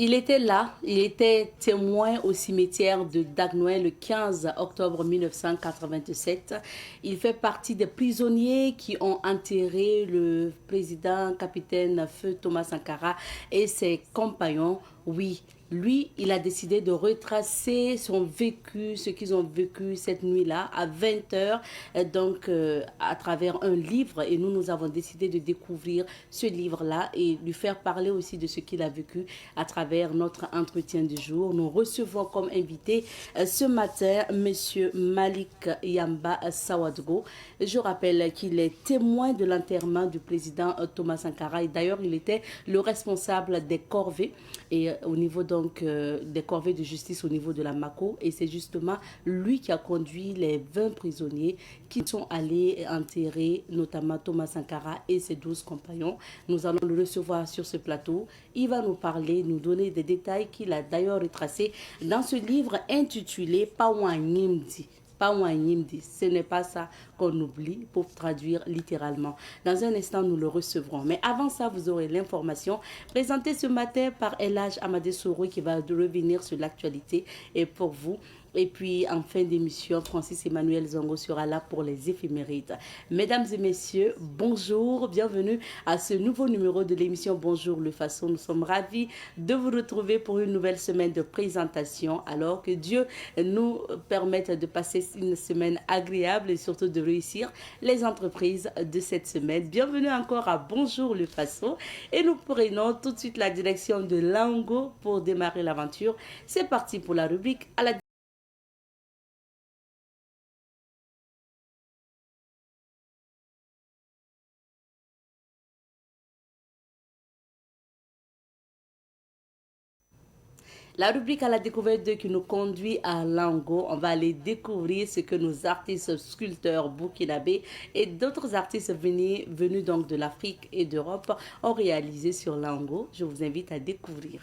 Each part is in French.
Il était là, il était témoin au cimetière de Dagnoin le 15 octobre 1987. Il fait partie des prisonniers qui ont enterré le président capitaine Feu Thomas Sankara et ses compagnons. Oui, lui, il a décidé de retracer son vécu, ce qu'ils ont vécu cette nuit-là à 20 heures, à travers un livre. Et nous avons décidé de découvrir ce livre-là et lui faire parler aussi de ce qu'il a vécu à travers notre entretien du jour. Nous recevons comme invité ce matin Monsieur Malik Yamba Sawadgo. Je rappelle qu'il est témoin de l'enterrement du président Thomas Sankara et d'ailleurs il était le responsable des corvées et au niveau des corvées de justice au niveau de la Mako et c'est justement lui qui a conduit les 20 prisonniers qui sont allés enterrer notamment Thomas Sankara et ses 12 compagnons. Nous allons le recevoir sur ce plateau. Il va nous parler, nous donner des détails qu'il a d'ailleurs retracés dans ce livre intitulé Pawanyimdi. Pawanyimdi, ce n'est pas ça qu'on oublie pour traduire littéralement. Dans un instant, nous le recevrons. Mais avant ça, vous aurez l'information présentée ce matin par Elhaj Amadé Soro qui va revenir sur l'actualité et pour vous. Et puis, en fin d'émission, Francis Emmanuel Zongo sera là pour les éphémérides. Mesdames et messieurs, bonjour, bienvenue à ce nouveau numéro de l'émission Bonjour le Faso. Nous sommes ravis de vous retrouver pour une nouvelle semaine de présentation. Alors que Dieu nous permette de passer une semaine agréable et surtout de réussir les entreprises de cette semaine. Bienvenue encore à Bonjour le Faso. Et nous prenons tout de suite la direction de Lango pour démarrer l'aventure. C'est parti pour la rubrique à la La rubrique à la découverte qui nous conduit à Lango, on va aller découvrir ce que nos artistes sculpteurs burkinabés et d'autres artistes venus donc de l'Afrique et d'Europe ont réalisé sur Lango. Je vous invite à découvrir.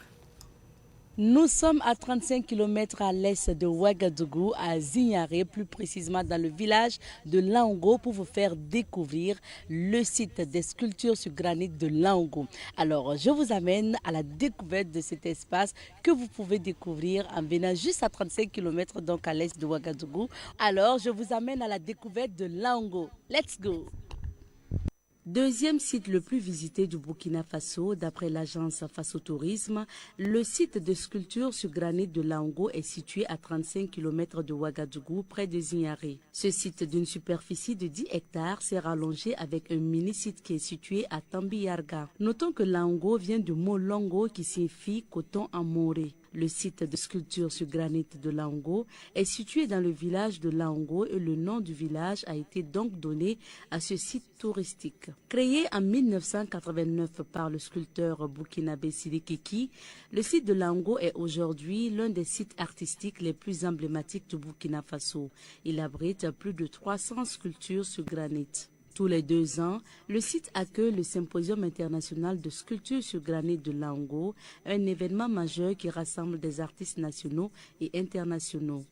Nous sommes à 35 km à l'est de Ouagadougou, à Zignaré, plus précisément dans le village de Lango, pour vous faire découvrir le site des sculptures sur granit de Lango. Alors, je vous amène à la découverte de cet espace que vous pouvez découvrir en venant juste à 35 km donc à l'est de Ouagadougou. Alors, je vous amène à la découverte de Lango. Let's go! Deuxième site le plus visité du Burkina Faso, d'après l'agence Faso Tourisme, le site de sculpture sur granit de Lango est situé à 35 km de Ouagadougou, près de Zignaré. Ce site d'une superficie de 10 hectares s'est rallongé avec un mini-site qui est situé à Tambiyarga. Notons que Lango vient du mot longo qui signifie coton en moré. Le site de sculpture sur granit de Lango est situé dans le village de Lango et le nom du village a été donc donné à ce site touristique. Créé en 1989 par le sculpteur burkinabé Sidiki, le site de Lango est aujourd'hui l'un des sites artistiques les plus emblématiques du Burkina Faso. Il abrite plus de 300 sculptures sur granit. Tous les 2 ans, le site accueille le Symposium international de sculpture sur granit de Lango, un événement majeur qui rassemble des artistes nationaux et internationaux.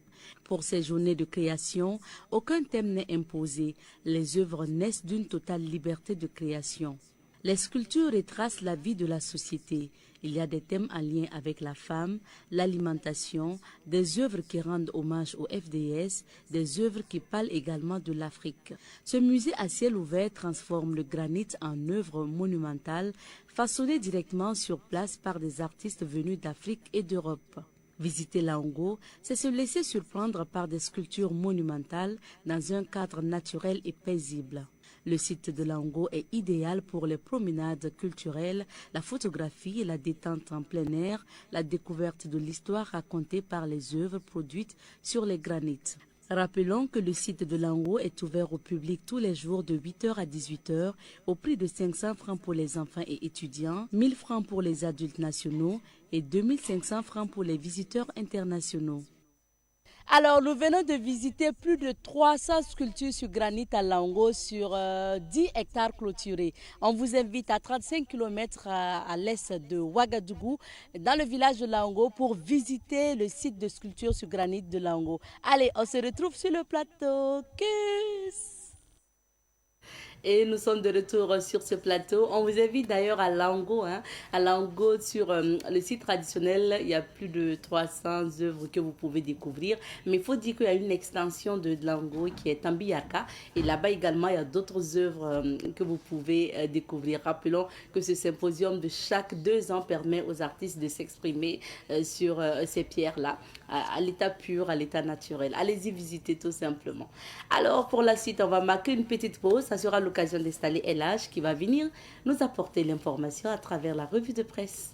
Pour ces journées de création, aucun thème n'est imposé. Les œuvres naissent d'une totale liberté de création. Les sculptures retracent la vie de la société. Il y a des thèmes en lien avec la femme, l'alimentation, des œuvres qui rendent hommage au FDS, des œuvres qui parlent également de l'Afrique. Ce musée à ciel ouvert transforme le granit en œuvre monumentale, façonnée directement sur place par des artistes venus d'Afrique et d'Europe. Visiter Lango, c'est se laisser surprendre par des sculptures monumentales dans un cadre naturel et paisible. Le site de Lango est idéal pour les promenades culturelles, la photographie et la détente en plein air, la découverte de l'histoire racontée par les œuvres produites sur les granites. Rappelons que le site de Lango est ouvert au public tous les jours de 8 h à 18 h au prix de 500 francs pour les enfants et étudiants, 1000 francs pour les adultes nationaux et 2500 francs pour les visiteurs internationaux. Alors, nous venons de visiter plus de 300 sculptures sur granit à Lango sur 10 hectares clôturés. On vous invite à 35 km à l'est de Ouagadougou, dans le village de Lango, pour visiter le site de sculpture sur granit de Lango. Allez, on se retrouve sur le plateau. Kiss! Et nous sommes de retour sur ce plateau. On vous invite d'ailleurs à Lango, hein. À Lango, sur le site traditionnel, il y a plus de 300 œuvres que vous pouvez découvrir. Mais il faut dire qu'il y a une extension de Lango qui est Tambiyaka. Et là-bas également, il y a d'autres œuvres que vous pouvez découvrir. Rappelons que ce symposium de chaque 2 ans permet aux artistes de s'exprimer sur ces pierres-là, à l'état pur, à l'état naturel. Allez-y visiter tout simplement. Alors, pour la suite, on va marquer une petite pause. Ça sera l'occasion d'installer LH qui va venir nous apporter l'information à travers la revue de presse.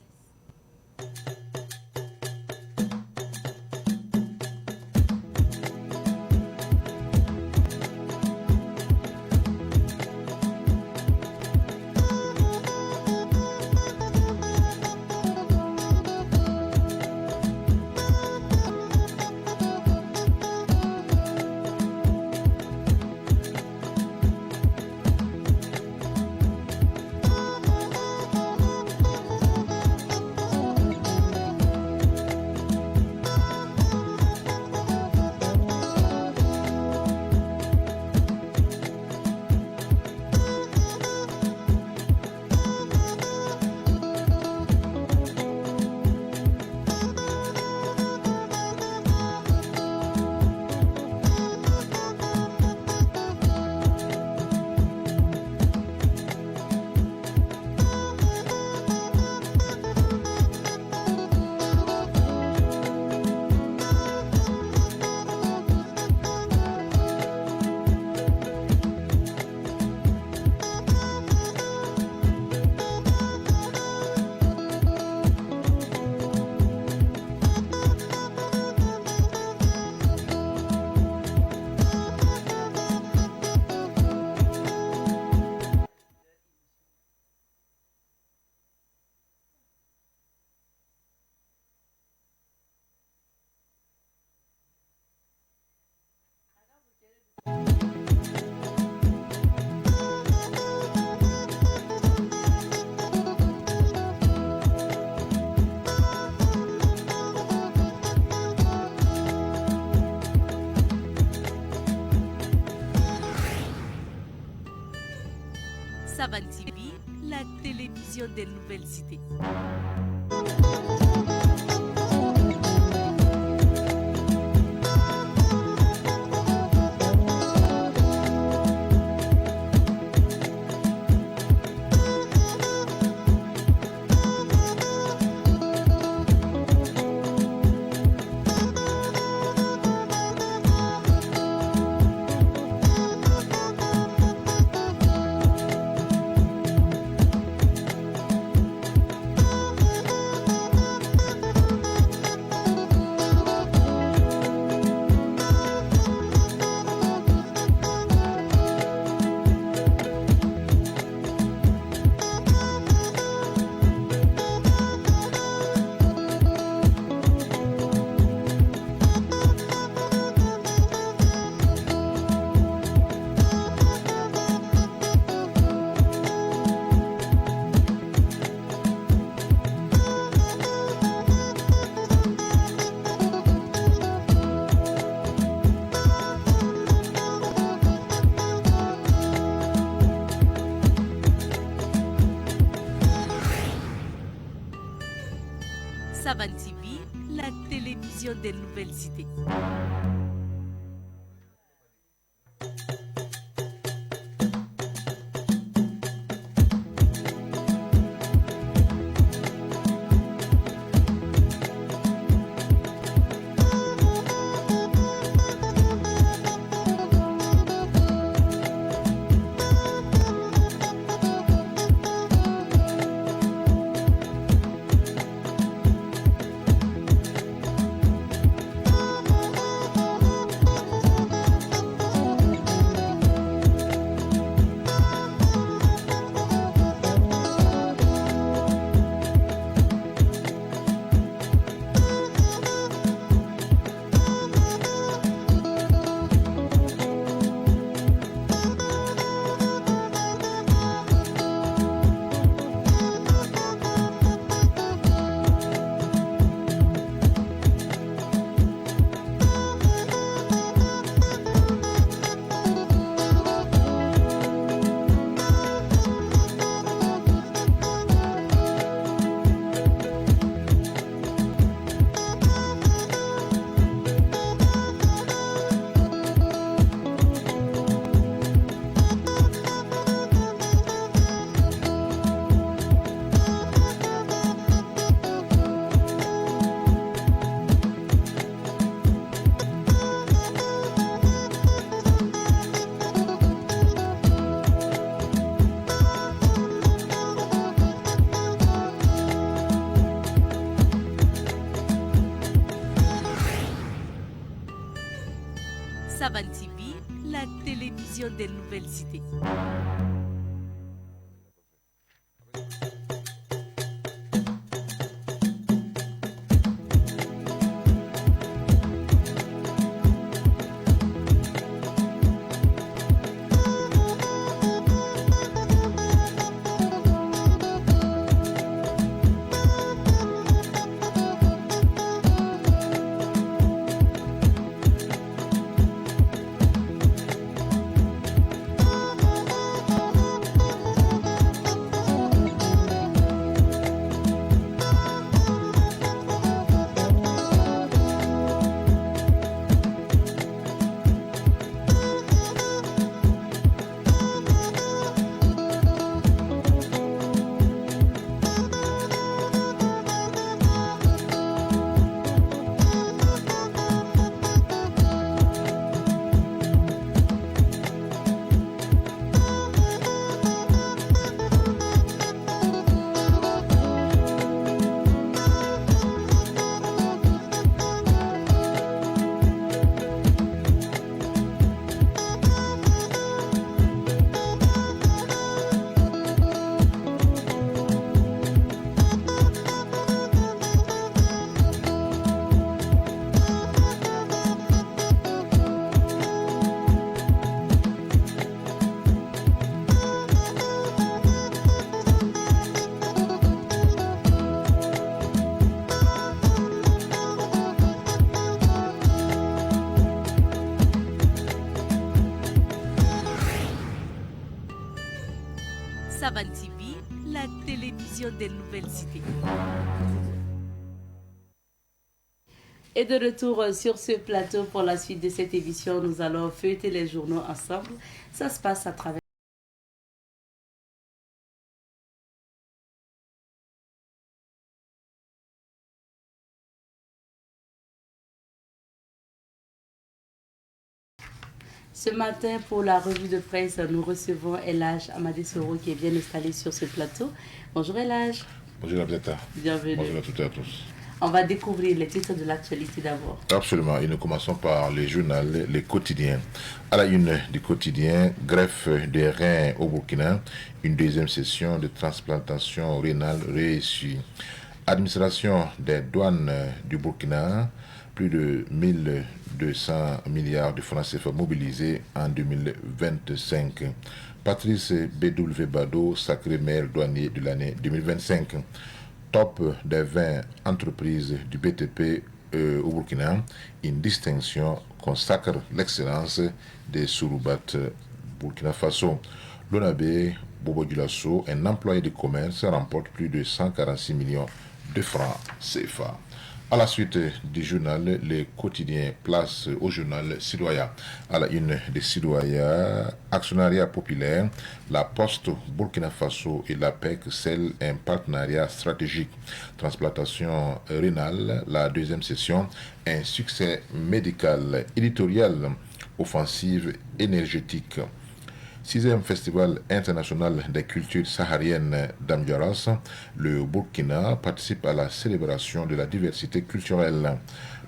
Savan TV, la télévision des nouvelles idées. Savan TV, la télévision des nouvelles idées. la télévision des nouvelles idées. Savan TV, la télévision des nouvelles idées. Et de retour sur ce plateau pour la suite de cette émission, nous allons feuilleter les journaux ensemble. Ça se passe à travers ce matin, pour la revue de presse, nous recevons Elhaj Amadé Soro qui est bien installé sur ce plateau. Bonjour Elhaj. Bonjour Abdetta. Bienvenue. Bonjour à toutes et à tous. On va découvrir les titres de l'actualité d'abord. Absolument. Et nous commençons par les journaux, les quotidiens. À la une du quotidien, greffe des reins au Burkina, une deuxième session de transplantation rénale réussie. Administration des douanes du Burkina, plus de 1200 milliards de francs CFA mobilisés en 2025. Patrice B.W. Bado, sacré maire douanier de l'année 2025. Top des 20 entreprises du BTP au Burkina, une distinction consacre l'excellence des Souroubat Burkina Faso. L'ONAB Bobo Dioulasso, un employé de commerce, remporte plus de 146 millions de francs CFA. À la suite du journal, les quotidiens place au journal Citoyen. À la une des Citoyens, actionnariat populaire, la Poste Burkina Faso et l'APEC scellent un partenariat stratégique. Transplantation rénale, la deuxième session, un succès médical, éditorial, offensive énergétique. 6e Festival international des cultures sahariennes d'Amdiaras, le Burkina participe à la célébration de la diversité culturelle.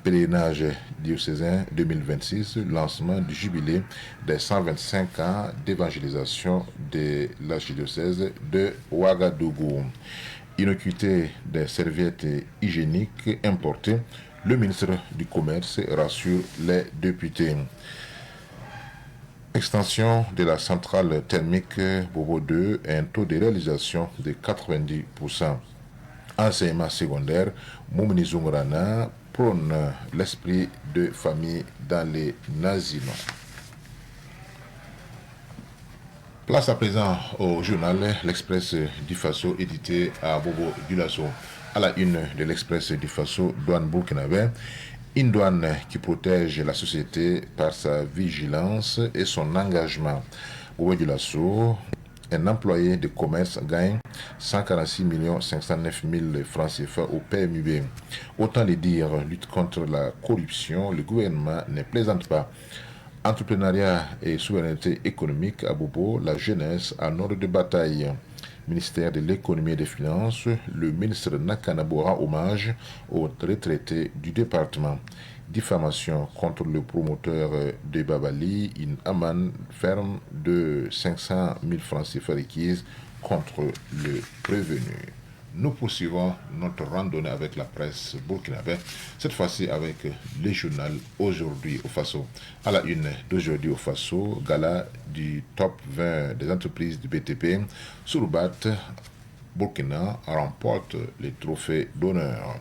Pèlerinage diocésain 2026, lancement du jubilé des 125 ans d'évangélisation de l'archidiocèse de Ouagadougou. Innocuité des serviettes hygiéniques importées, le ministre du Commerce rassure les députés. Extension de la centrale thermique Bobo 2, un taux de réalisation de 90%. Enseignement secondaire, Moumini Zungrana prône l'esprit de famille dans les naziments. Place à présent au journal L'Express du Faso, édité à Bobo Dioulasso. À la une de l'Express du Faso, douane burkinabé, une douane qui protège la société par sa vigilance et son engagement. Bobo Dioulasso, un employé de commerce, gagne 146 509 000 francs CFA au PMUB. Autant le dire, lutte contre la corruption, le gouvernement ne plaisante pas. Entrepreneuriat et souveraineté économique à Bobo, la jeunesse en ordre de bataille. Ministère de l'économie et des finances, le ministre Nakanabo rend hommage aux retraités du département. diffamation contre le promoteur de Babali, une amende ferme de 500 000 francs CFA requise contre le prévenu. Nous poursuivons notre randonnée avec la presse burkinabé, cette fois-ci avec les journaux Aujourd'hui au Faso. À la une d'Aujourd'hui au Faso, gala du top 20 des entreprises du BTP, Surubat, Burkina remporte les trophées d'honneur.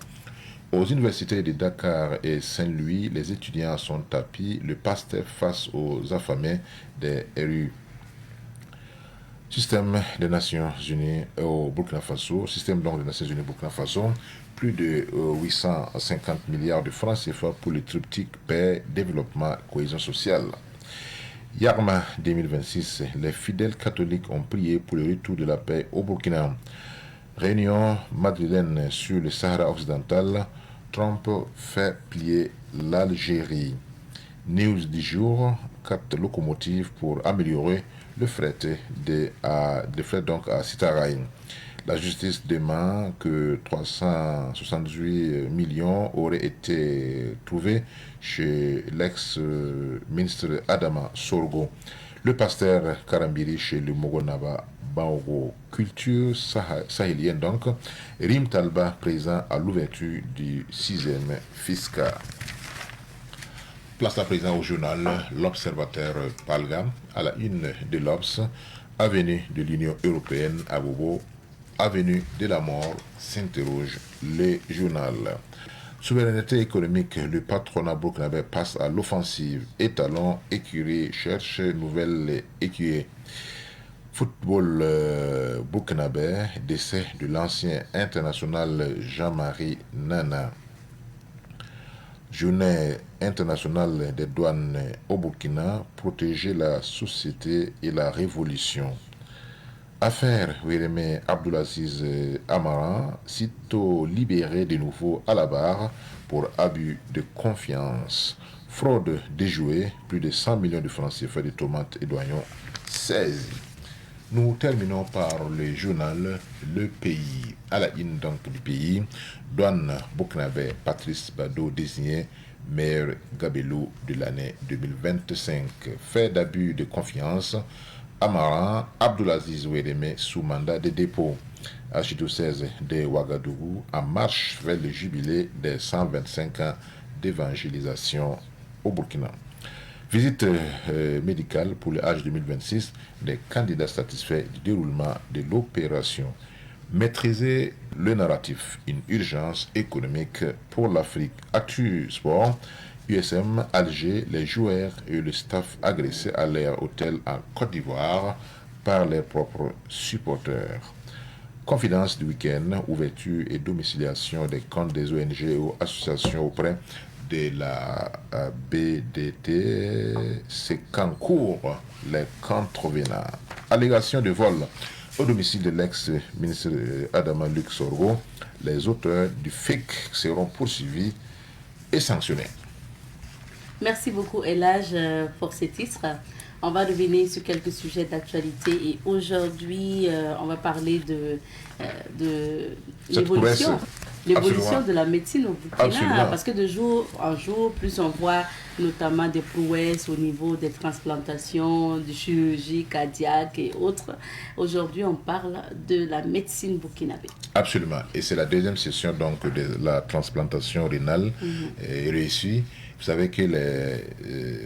Aux universités de Dakar et Saint-Louis, les étudiants sont tapis le PASTEF face aux affamés des RU. Système des Nations Unies au Burkina Faso, système donc des Nations Unies au Burkina Faso, plus de 850 milliards de francs CFA pour le triptyque paix, développement, cohésion sociale. Yarma 2026, les fidèles catholiques ont prié pour le retour de la paix au Burkina. Réunion madrilène sur le Sahara occidental, Trump fait plier l'Algérie. News du jour, 4 locomotives pour améliorer le fret donc à Sitaraï. La justice demande que 368 millions auraient été trouvés chez l'ex-ministre Adama Sorgo. Le pasteur Karambiri chez le Mogonaba Baogo. Culture sahélienne donc. Rim Talba présent à l'ouverture du 6e FISCA. Place à présent au journal L'Observateur Palgam, à la une de l'Obs, avenue de l'Union Européenne à Bobo, avenue de la mort, s'interroge le journal. Souveraineté économique, le patronat burkinabé passe à l'offensive. Étalon, écurie, cherche nouvelle écurie. Football burkinabé, décès de l'ancien international Jean-Marie Nana. Journée internationale des douanes au Burkina, protéger la société et la révolution. Affaire Wéremé Abdulaziz Amara, sitôt libéré de nouveau à la barre pour abus de confiance. Fraude déjouée, plus de 100 millions de francs CFA de tomates et d'oignons saisis. Nous terminons par le journal Le Pays. À la une donc du pays, douane burkinabé Patrice Bado désigné maire Gabelou de l'année 2025. Fait d'abus de confiance, Amara Abdulaziz Wéremé sous mandat de dépôt. Archidiocèse de Ouagadougou en marche vers le jubilé des 125 ans d'évangélisation au Burkina. Visite médicale pour le H 2026 des candidats satisfaits du déroulement de l'opération. Maîtriser le narratif, une urgence économique pour l'Afrique. Actu Sport, USM Alger, les joueurs et le staff agressés à leur hôtel en Côte d'Ivoire par leurs propres supporters. Confidence du week-end, ouverture et domiciliation des comptes des ONG ou associations auprès de la BDT, c'est qu'en cours les contrevenants. Allégation de vol au domicile de l'ex-ministre Adama Luc Sorgo. Les auteurs du FIC seront poursuivis et sanctionnés. Merci beaucoup, Elage, pour ces titres. On va revenir sur quelques sujets d'actualité et aujourd'hui, on va parler de l'évolution. L'évolution de la médecine au Burkina. Absolument. Parce que de jour en jour, plus on voit notamment des prouesses au niveau des transplantations, de chirurgie cardiaque et autres. Aujourd'hui, on parle de la médecine burkinabé. Absolument. Et c'est la deuxième session donc, de la transplantation rénale réussie. Vous savez que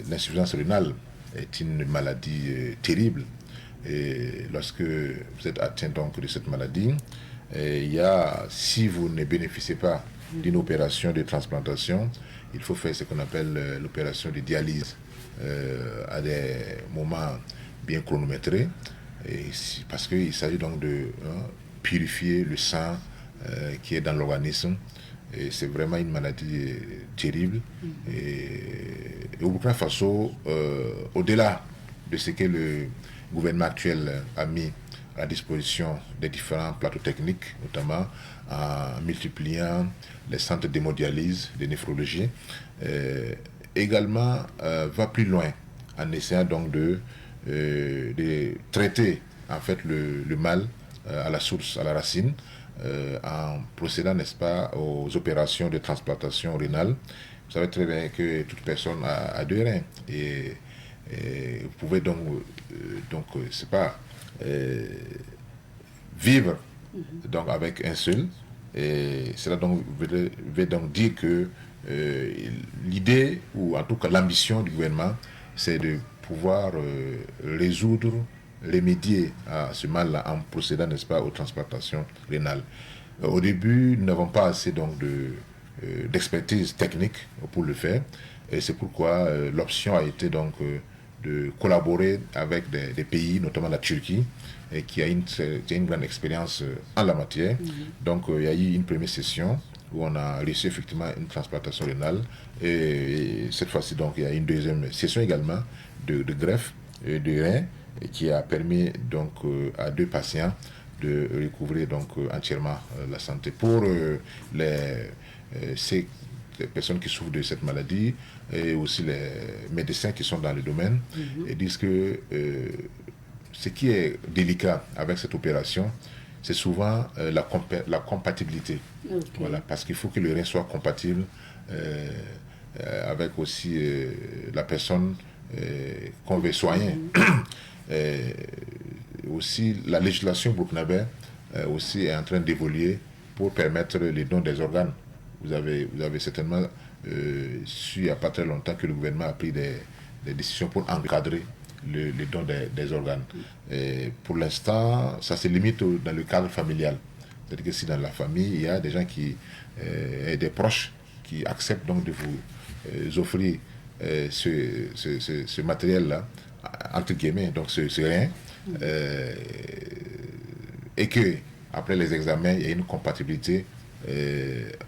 l'insuffisance rénale est une maladie terrible. Et lorsque vous êtes atteint donc, de cette maladie, si vous ne bénéficiez pas d'une opération de transplantation, il faut faire ce qu'on appelle l'opération de dialyse à des moments bien chronométrés, parce qu'il s'agit donc de purifier le sang qui est dans l'organisme. Et c'est vraiment une maladie terrible. Et au Burkina Faso, au-delà de ce que le gouvernement actuel a mis à disposition des différents plateaux techniques, notamment en multipliant les centres d'hémodialyse, de néphrologie, également va plus loin en essayant donc de traiter en fait le mal à la source, à la racine, en procédant, n'est-ce pas, aux opérations de transplantation rénale Vous savez très bien que toute personne a deux reins. Et vous pouvez c'est pas, vivre donc avec un seul. Et cela donc veut donc dire que l'idée, ou en tout cas l'ambition du gouvernement, c'est de pouvoir remédier à ce mal-là en procédant, n'est-ce pas, aux transplantations rénales. Au début, nous n'avons pas assez donc d'expertise technique pour le faire. Et c'est pourquoi l'option a été donc de collaborer avec des pays, notamment la Turquie, et qui a une grande expérience en la matière. Donc il y a eu une première session où on a reçu effectivement une transplantation rénale. Et cette fois-ci, donc, il y a une deuxième session également de greffe de rein, et qui a permis donc à 2 patients de recouvrer donc entièrement la santé. Pour ces personnes qui souffrent de cette maladie, et aussi les médecins qui sont dans le domaine, et disent que ce qui est délicat avec cette opération, c'est souvent la compatibilité. Okay. Voilà, parce qu'il faut que le rein soit compatible avec aussi la personne qu'on veut soigner. Aussi, la législation burkinabé aussi est en train d'évoluer pour permettre les dons des organes. Vous avez certainement su il n'y a pas très longtemps que le gouvernement a pris des décisions pour encadrer les dons des organes. Et pour l'instant, ça se limite dans le cadre familial. C'est-à-dire que si dans la famille, il y a des gens et des proches qui acceptent donc de vous offrir ce matériel-là, entre guillemets, donc ce rein, et que après les examens, il y a une compatibilité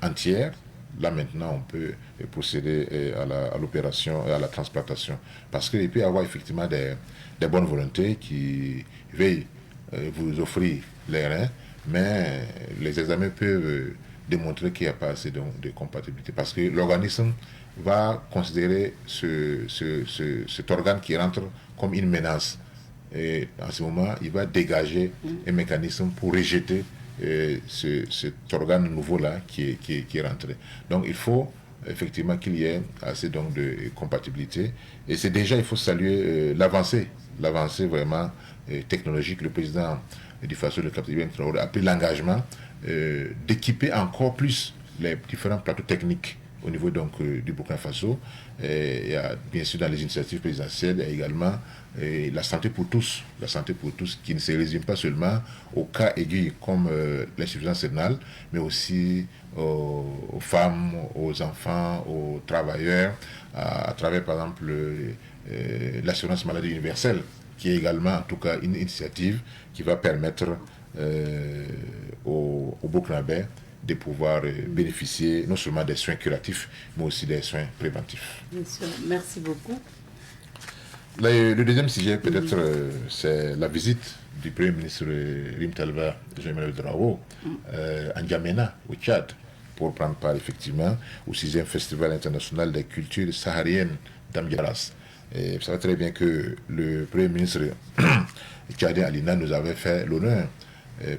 entière. Là maintenant, on peut procéder à l'opération et à la transplantation. Parce qu'il peut y avoir effectivement des bonnes volontés qui veillent vous offrir les reins, mais les examens peuvent démontrer qu'il n'y a pas assez de compatibilité. Parce que l'organisme va considérer cet organe qui rentre comme une menace. Et en ce moment, il va dégager un mécanisme pour rejeter cet organe nouveau-là qui est rentré. Donc il faut effectivement qu'il y ait assez donc de compatibilité. Et c'est déjà, il faut saluer l'avancée vraiment technologique. Le président du FASO, le capitaine Ibrahim Traoré, a pris l'engagement d'équiper encore plus les différents plateaux techniques au niveau donc du Burkina Faso. Il y a bien sûr dans les initiatives présidentielles, il y a également la santé pour tous qui ne se résume pas seulement aux cas aigus comme l'insuffisance rénale, mais aussi aux femmes, aux enfants, aux travailleurs, à travers par exemple l'assurance maladie universelle, qui est également en tout cas une initiative qui va permettre aux Burkinabés de pouvoir bénéficier non seulement des soins curatifs, mais aussi des soins préventifs. Bien sûr, merci beaucoup. Le deuxième sujet, peut-être, c'est la visite du Premier ministre Rim Talba Jean-Emmanuel Drago en N'Djamena, au Tchad, pour prendre part effectivement au 6e Festival international des cultures sahariennes d'Amdiaras. Vous savez très bien que le Premier ministre tchadien Alina nous avait fait l'honneur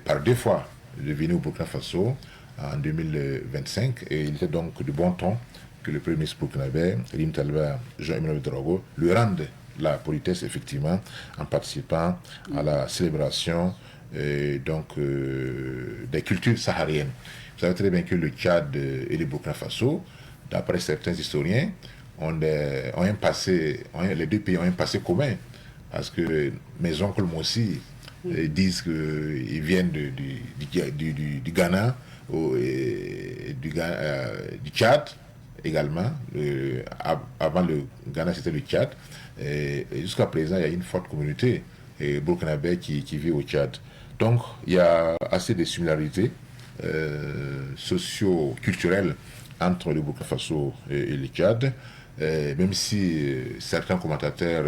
par 2 fois de venir au Burkina Faso en 2025, et il était donc de bon ton que le Premier ministre burkinabé, Rim Talba Jean-Emmanuel Drago, lui rende la politesse effectivement en participant à la célébration des cultures sahariennes. Vous savez très bien que le Tchad et le Burkina Faso, d'après certains historiens, les 2 pays ont un passé commun, parce que mes oncles moi aussi disent qu'ils viennent du Ghana, du Tchad également. Avant le Ghana, c'était le Tchad. Et jusqu'à présent, il y a une forte communauté burkinabé qui vit au Tchad. Donc, il y a assez de similarités socio-culturelles entre le Burkina Faso et le Tchad, même si certains commentateurs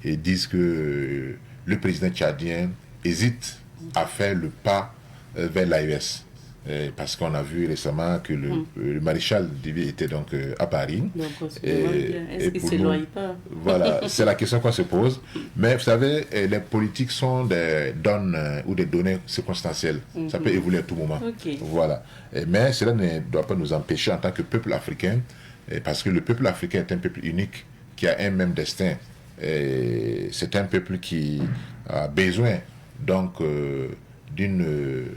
disent que le président tchadien hésite à faire le pas vers l'AES. Parce qu'on a vu récemment que le maréchal Déby était donc à Paris. Donc on se demande est-ce qu'il ne s'éloigne pas? Voilà, c'est la question qu'on se pose. Mais vous savez, les politiques sont des donnes ou des données circonstancielles. Ça peut évoluer à tout moment. Okay. Voilà. Mais cela ne doit pas nous empêcher en tant que peuple africain parce que le peuple africain est un peuple unique qui a un même destin. C'est un peuple qui a besoin donc d'une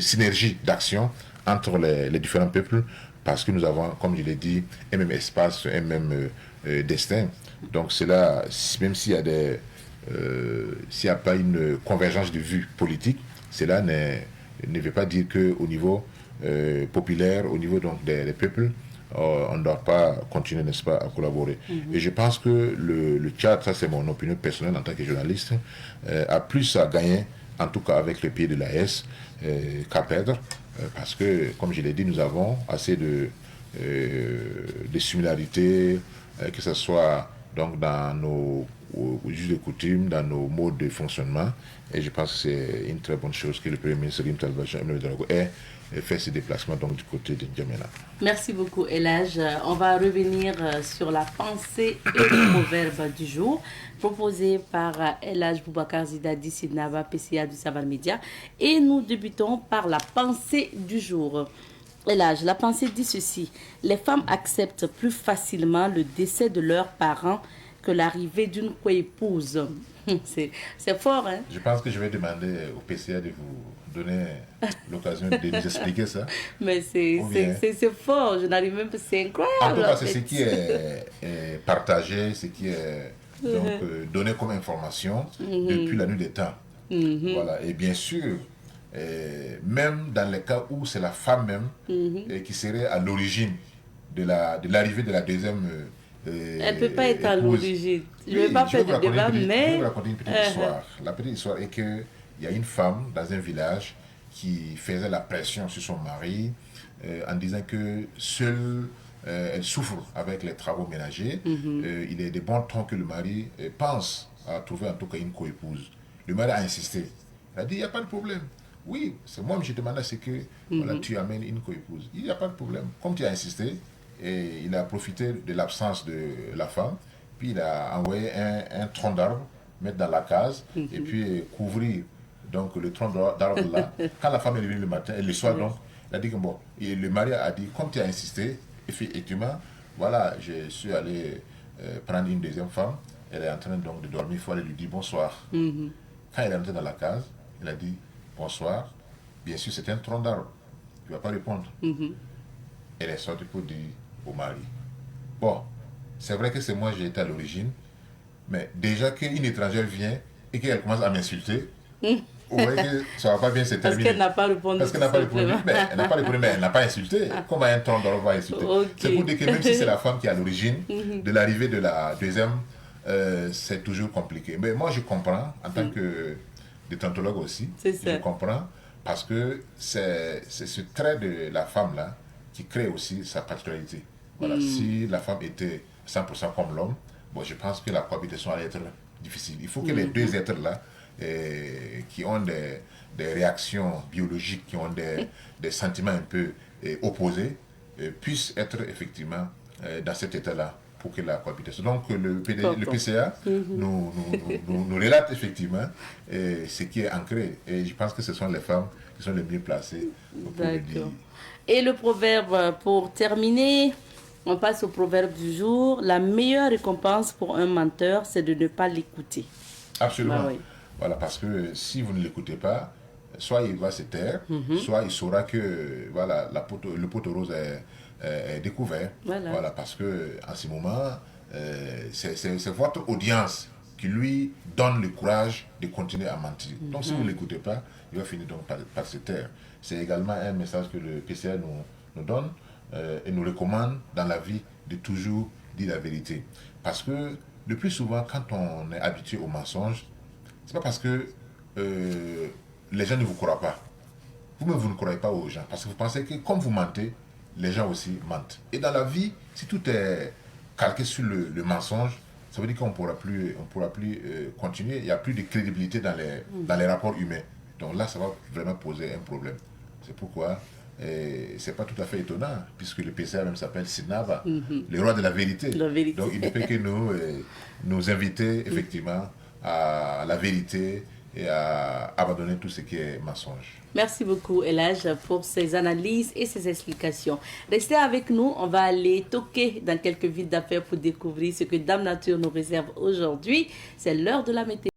synergie d'action entre les différents peuples parce que nous avons, comme je l'ai dit, un même espace, un même destin. Donc cela, même s'il n'y a pas une convergence de vues politiques, cela ne veut pas dire qu'au niveau populaire, au niveau donc des peuples, on ne doit pas continuer, n'est-ce pas, à collaborer. Et je pense que le Tchad, ça c'est mon opinion personnelle en tant que journaliste, a plus à gagner, en tout cas avec le pays de l'AES, qu'à perdre, parce que, comme je l'ai dit, nous avons assez de similarités, que ce soit donc dans nos us de coutume, dans nos modes de fonctionnement. Et je pense que c'est une très bonne chose que le Premier ministre Rim Talbachon ait fait ce déplacement donc, du côté de N'Djamena. Merci beaucoup, Elhaj. On va revenir sur la pensée et le proverbe du jour, proposé par Elhaj Boubacar Zidadi Sidnaba, PCA du Savar Média. Et nous débutons par la pensée du jour. Elhaj, la pensée dit ceci: les femmes acceptent plus facilement le décès de leurs parents que l'arrivée d'une coépouse. C'est fort, hein? Je pense que je vais demander au PCA de vous donner l'occasion de nous expliquer ça. Mais c'est fort, je n'arrive même pas, c'est incroyable. En tout cas, c'est ce qui est partagé, ce qui est donc, donné comme information depuis la nuit des temps. Voilà. Et bien sûr, même dans les cas où c'est la femme même qui serait à l'origine de l'arrivée de la deuxième elle ne peut pas être à l'origine. Je ne vais pas faire de débat, mais... Je vais vous raconter une petite histoire. La petite histoire est qu'il y a une femme dans un village qui faisait la pression sur son mari en disant que seule elle souffre avec les travaux ménagers. Il est de bon temps que le mari pense à trouver en tout cas une coépouse. Le mari a insisté. Il a dit, il n'y a pas de problème. Oui, c'est moi qui demande, c'est que voilà, tu amènes une coépouse. Il n'y a pas de problème. Comme tu as insisté, et il a profité de l'absence de la femme, puis il a envoyé un tronc d'arbre, mettre dans la case, et puis couvrir donc, le tronc d'arbre là. Quand la femme est venue le matin, et le soir donc, il a dit que bon, et le mari a dit, comme tu as insisté, effectivement, voilà, je suis allé prendre une deuxième femme, elle est en train donc de dormir, il faut aller lui dire bonsoir. Quand elle est entrée dans la case, il a dit bonsoir, bien sûr c'est un tronc d'arbre, il ne va pas répondre. Elle est sortie pour dire au mari, bon, c'est vrai que c'est moi qui été à l'origine, mais déjà qu'une étrangère vient et qu'elle commence à m'insulter, vous voyez que ça ne va pas bien se terminer. Parce qu'elle n'a pas répondu. Parce qu'elle n'a pas répondu, mais elle n'a pas répondu, mais elle n'a pas insulté. Comment un tronc d'arbre va insulter? C'est pour dire que même si c'est la femme qui est à l'origine de l'arrivée de la deuxième, c'est toujours compliqué. Mais moi je comprends, en tant que déontologue aussi, je comprends, parce que c'est ce trait de la femme là qui crée aussi sa particularité. Voilà, si la femme était 100% comme l'homme, bon, je pense que la cohabitation allait être difficile. Il faut que les deux êtres-là, qui ont des réactions biologiques, qui ont des sentiments un peu opposés, puissent être effectivement dans cet état-là pour que la cohabitation. Donc le PCA nous relate effectivement ce qui est ancré. Et je pense que ce sont les femmes qui sont les mieux placées pour le dire. Et le proverbe pour terminer, on passe au proverbe du jour. La meilleure récompense pour un menteur, c'est de ne pas l'écouter. Absolument. Bah oui. Voilà, parce que si vous ne l'écoutez pas, soit il va se taire, soit il saura que voilà, le poteau rose est découvert. Voilà, parce que en ce moment, c'est votre audience qui lui donne le courage de continuer à mentir. Donc si vous ne l'écoutez pas, il va finir donc par se taire. C'est également un message que le PCA nous donne et nous recommande dans la vie de toujours dire la vérité. Parce que le plus souvent, quand on est habitué au mensonge, c'est pas parce que les gens ne vous croient pas. Vous-même, vous ne croyez pas aux gens. Parce que vous pensez que comme vous mentez, les gens aussi mentent. Et dans la vie, si tout est calqué sur le mensonge, ça veut dire qu'on ne pourra plus continuer. Il n'y a plus de crédibilité dans les rapports humains. Donc là, ça va vraiment poser un problème. C'est pourquoi c'est pas tout à fait étonnant, puisque le PCA même s'appelle Sidnaba, le roi de la vérité. Donc il ne peut que nous inviter effectivement à la vérité et à abandonner tout ce qui est mensonge. Merci beaucoup, Elage, pour ces analyses et ces explications. Restez avec nous, on va aller toquer dans quelques villes d'affaires pour découvrir ce que Dame Nature nous réserve aujourd'hui. C'est l'heure de la météo.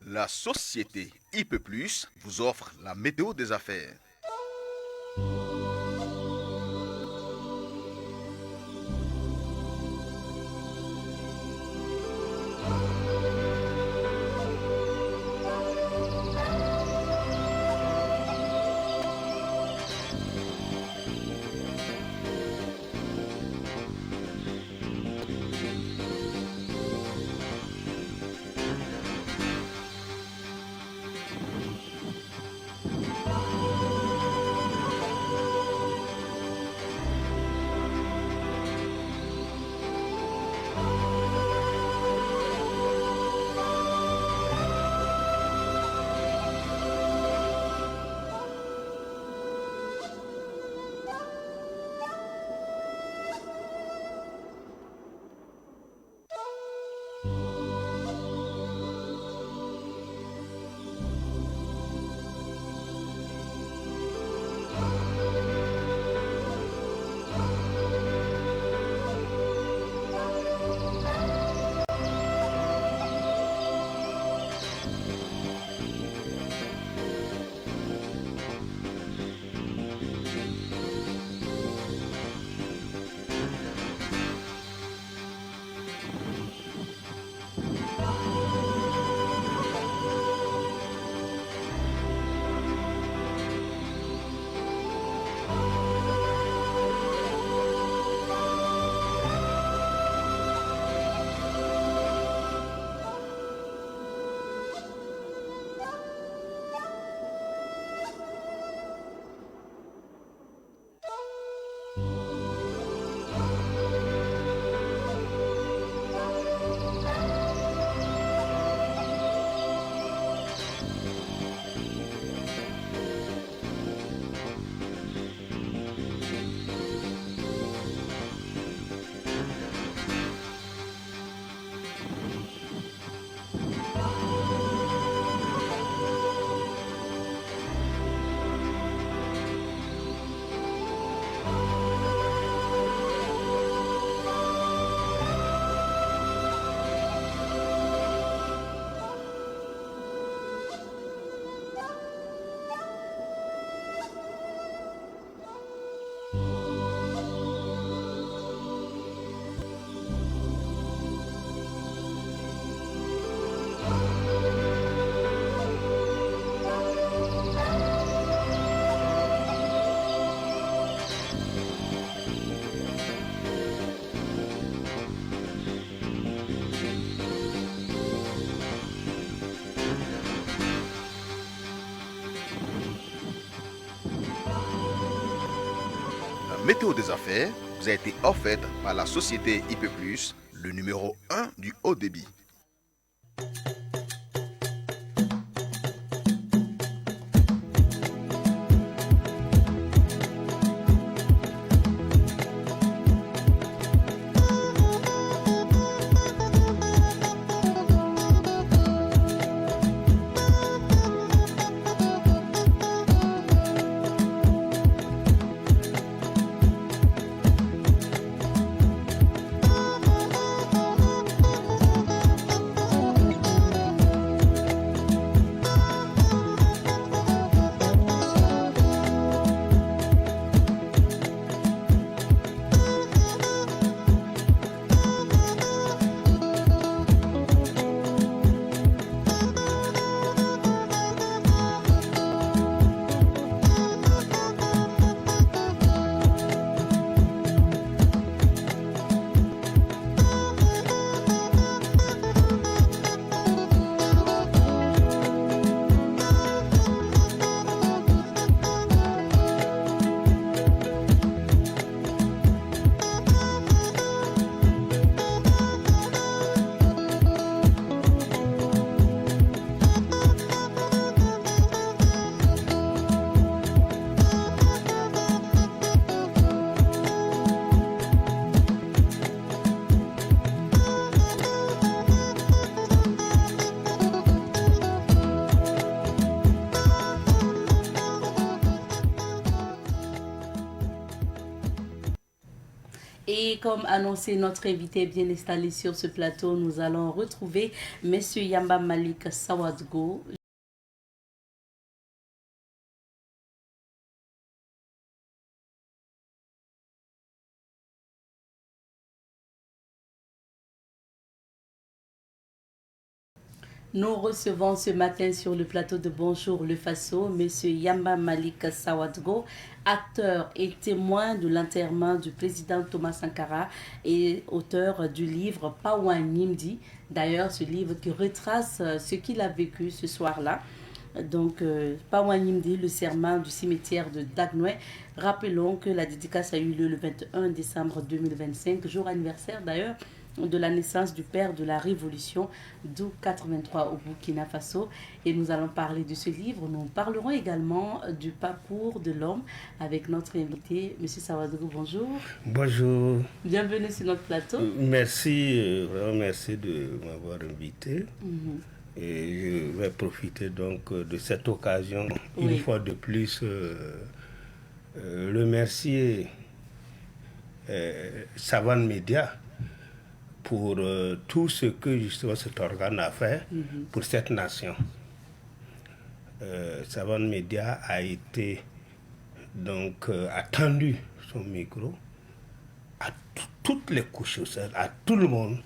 La société IP+, vous offre la météo des affaires. Météo des affaires vous a été offerte par la société IP+, le numéro 1 du haut débit. Et comme annoncé, notre invité est bien installé sur ce plateau. Nous allons retrouver M. Yamba Malik Sawadgo. Nous recevons ce matin sur le plateau de Bonjour le Faso M. Yamba Malik Sawadgo, acteur et témoin de l'enterrement du président Thomas Sankara et auteur du livre Pawa Nimdi. D'ailleurs, ce livre qui retrace ce qu'il a vécu ce soir-là. Donc, Pawa Nimdi, le serment du cimetière de Dagnoé. Rappelons que la dédicace a eu lieu le 21 décembre 2025, jour anniversaire d'ailleurs de la naissance du père de la Révolution, d'août 83 au Burkina Faso. Et nous allons parler de ce livre. Nous parlerons également du parcours de l'homme avec notre invité, M. Sawadgo. Bonjour. Bonjour. Bienvenue sur notre plateau. Merci, vraiment merci de m'avoir invité. Et je vais profiter donc de cette occasion, une fois de plus, remercier Savant Média pour tout ce que justement cet organe a fait pour cette nation. Savant Média a été donc a tendu son micro à toutes les couches sociales, à tout le monde,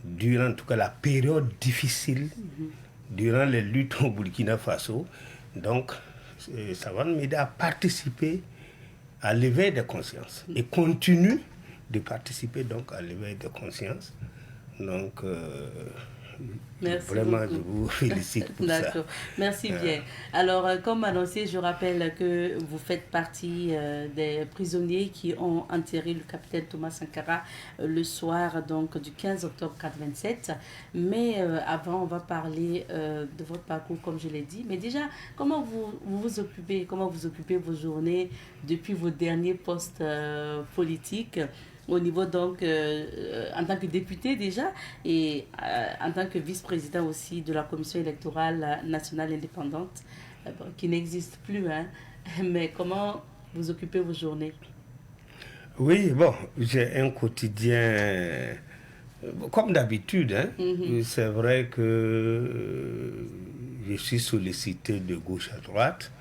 durant en tout cas la période difficile, durant les luttes au Burkina Faso. Donc, Savant Média a participé à l'éveil des consciences et continue de participer donc à l'éveil de conscience. Donc, merci vraiment, beaucoup. je vous félicite pour ça. D'accord, merci bien. Alors, comme annoncé, je rappelle que vous faites partie des prisonniers qui ont enterré le capitaine Thomas Sankara le soir donc, du 15 octobre 1987. Mais avant, on va parler de votre parcours, comme je l'ai dit. Mais déjà, comment vous occupez, comment vous occupez vos journées depuis vos derniers postes politiques au niveau donc en tant que député déjà et en tant que vice-président aussi de la commission électorale nationale indépendante qui n'existe plus, hein. Mais comment vous occupez vos journées? Oui, bon, j'ai un quotidien comme d'habitude, hein. C'est vrai que je suis sollicité de gauche à droite,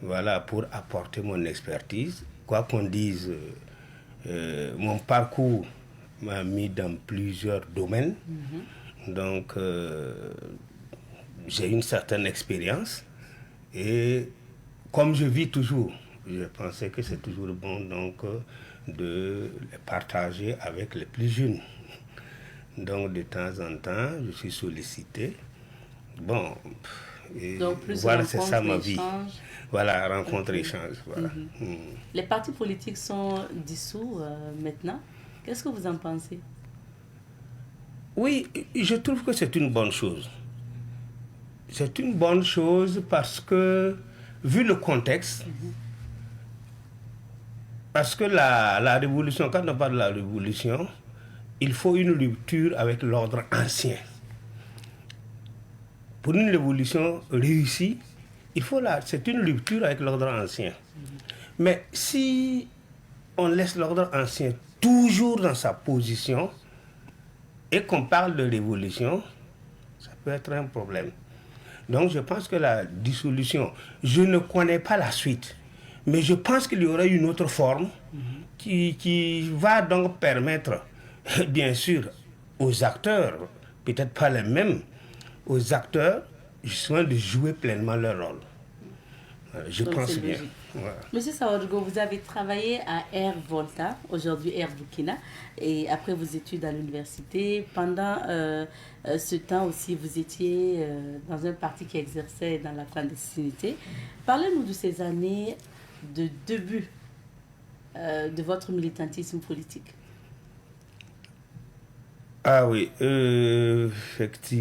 voilà, pour apporter mon expertise. Quoi qu'on dise, mon parcours m'a mis dans plusieurs domaines. Donc, j'ai une certaine expérience. Et comme je vis toujours, je pensais que c'est toujours bon donc, de les partager avec les plus jeunes. Donc, de temps en temps, je suis sollicité. Bon, et donc, plus voilà, c'est ça ma vie. Échange. Voilà, rencontre, échange. Voilà. Les partis politiques sont dissous maintenant. Qu'est-ce que vous en pensez? Oui, je trouve que c'est une bonne chose. C'est une bonne chose parce que, vu le contexte, parce que la révolution, quand on parle de la révolution, il faut une rupture avec l'ordre ancien. Pour une révolution réussie, c'est une rupture avec l'ordre ancien. Mais si on laisse l'ordre ancien toujours dans sa position et qu'on parle de révolution, ça peut être un problème. Donc je pense que la dissolution, je ne connais pas la suite, mais je pense qu'il y aura une autre forme qui va donc permettre, bien sûr, aux acteurs, peut-être pas les mêmes, aux acteurs, justement, de jouer pleinement leur rôle. Je donc pense bien. Voilà. Monsieur Sawadgo, vous avez travaillé à Air Volta, aujourd'hui Air Burkina, et après vos études à l'université. Pendant ce temps aussi, vous étiez dans un parti qui exerçait dans la clandestinité. Parlez-nous de ces années de début de votre militantisme politique. Ah oui, effectivement,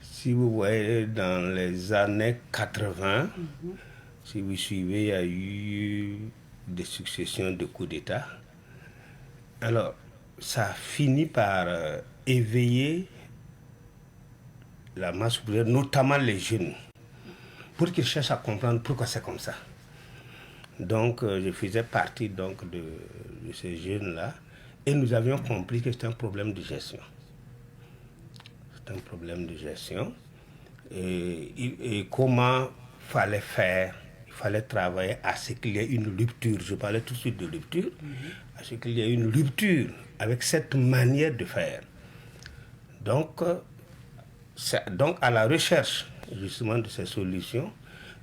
si vous voyez dans les années 80, si vous suivez, il y a eu des successions de coups d'État. Alors, ça finit par éveiller la masse ouvrière, notamment les jeunes, pour qu'ils cherchent à comprendre pourquoi c'est comme ça. Donc, je faisais partie donc, de ces jeunes-là. Et nous avions compris que c'était un problème de gestion. C'est un problème de gestion. Et comment fallait faire? Il fallait travailler à ce qu'il y ait une rupture. Je parlais tout de suite de rupture. À ce qu'il y ait une rupture avec cette manière de faire. Donc, à la recherche justement de ces solutions,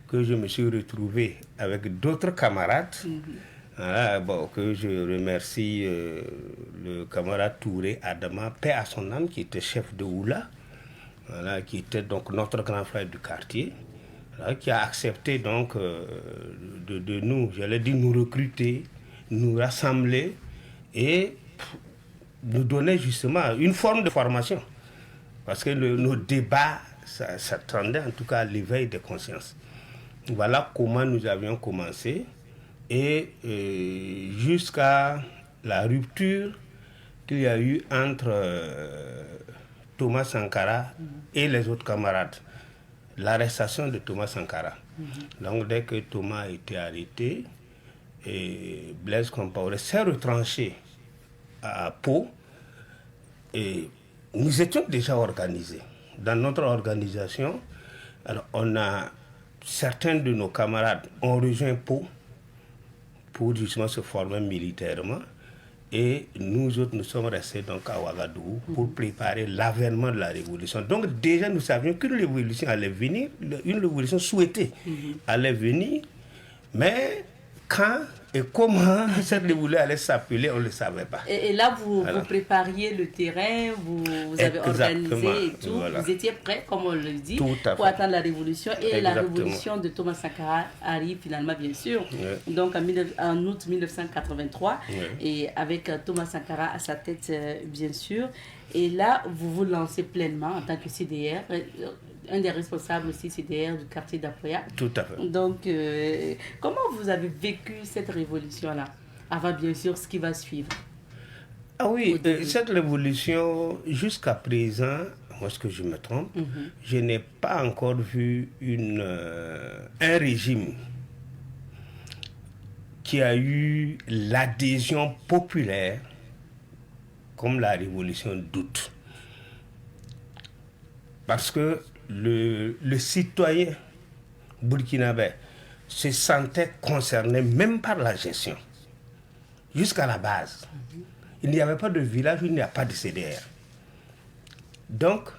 que je me suis retrouvé avec d'autres camarades, voilà, que je remercie le camarade Touré Adama, paix à son âme, qui était chef de Oula, voilà, qui était donc notre grand frère du quartier, voilà, qui a accepté donc de nous, j'allais dire, nous recruter, nous rassembler et nous donner justement une forme de formation. Parce que nos débats, ça tendait en tout cas à l'éveil des consciences. Voilà comment nous avions commencé. Et jusqu'à la rupture qu'il y a eu entre Thomas Sankara et les autres camarades. L'arrestation de Thomas Sankara. Donc dès que Thomas a été arrêté, et Blaise Compaoré s'est retranché à Pau, et nous étions déjà organisés. Dans notre organisation, alors certains de nos camarades ont rejoint Pau pour justement se former militairement. Et nous autres, nous sommes restés donc à Ouagadougou pour préparer l'avènement de la révolution. Donc déjà, nous savions qu'une révolution allait venir, une révolution souhaitée allait venir, mais quand et comment cette révolution allait s'appeler, on ne le savait pas. Et là, vous prépariez le terrain, vous avez organisé et tout. Voilà. Vous étiez prêts, comme on le dit, pour attendre la révolution. Et la révolution de Thomas Sankara arrive finalement, bien sûr. Donc en août 1983, et avec Thomas Sankara à sa tête, bien sûr. Et là, vous vous lancez pleinement en tant que CDR. Un des responsables aussi CDR du quartier d'Apoya. Tout à fait. Donc, comment vous avez vécu cette révolution-là, avant bien sûr ce qui va suivre? Ah oui, cette révolution, jusqu'à présent, moi ce que je me trompe, je n'ai pas encore vu un régime qui a eu l'adhésion populaire comme la révolution d'août. Parce que le citoyen burkinabé se sentait concerné même par la gestion, jusqu'à la base. Il n'y avait pas de village où il n'y a pas de CDR. Donc,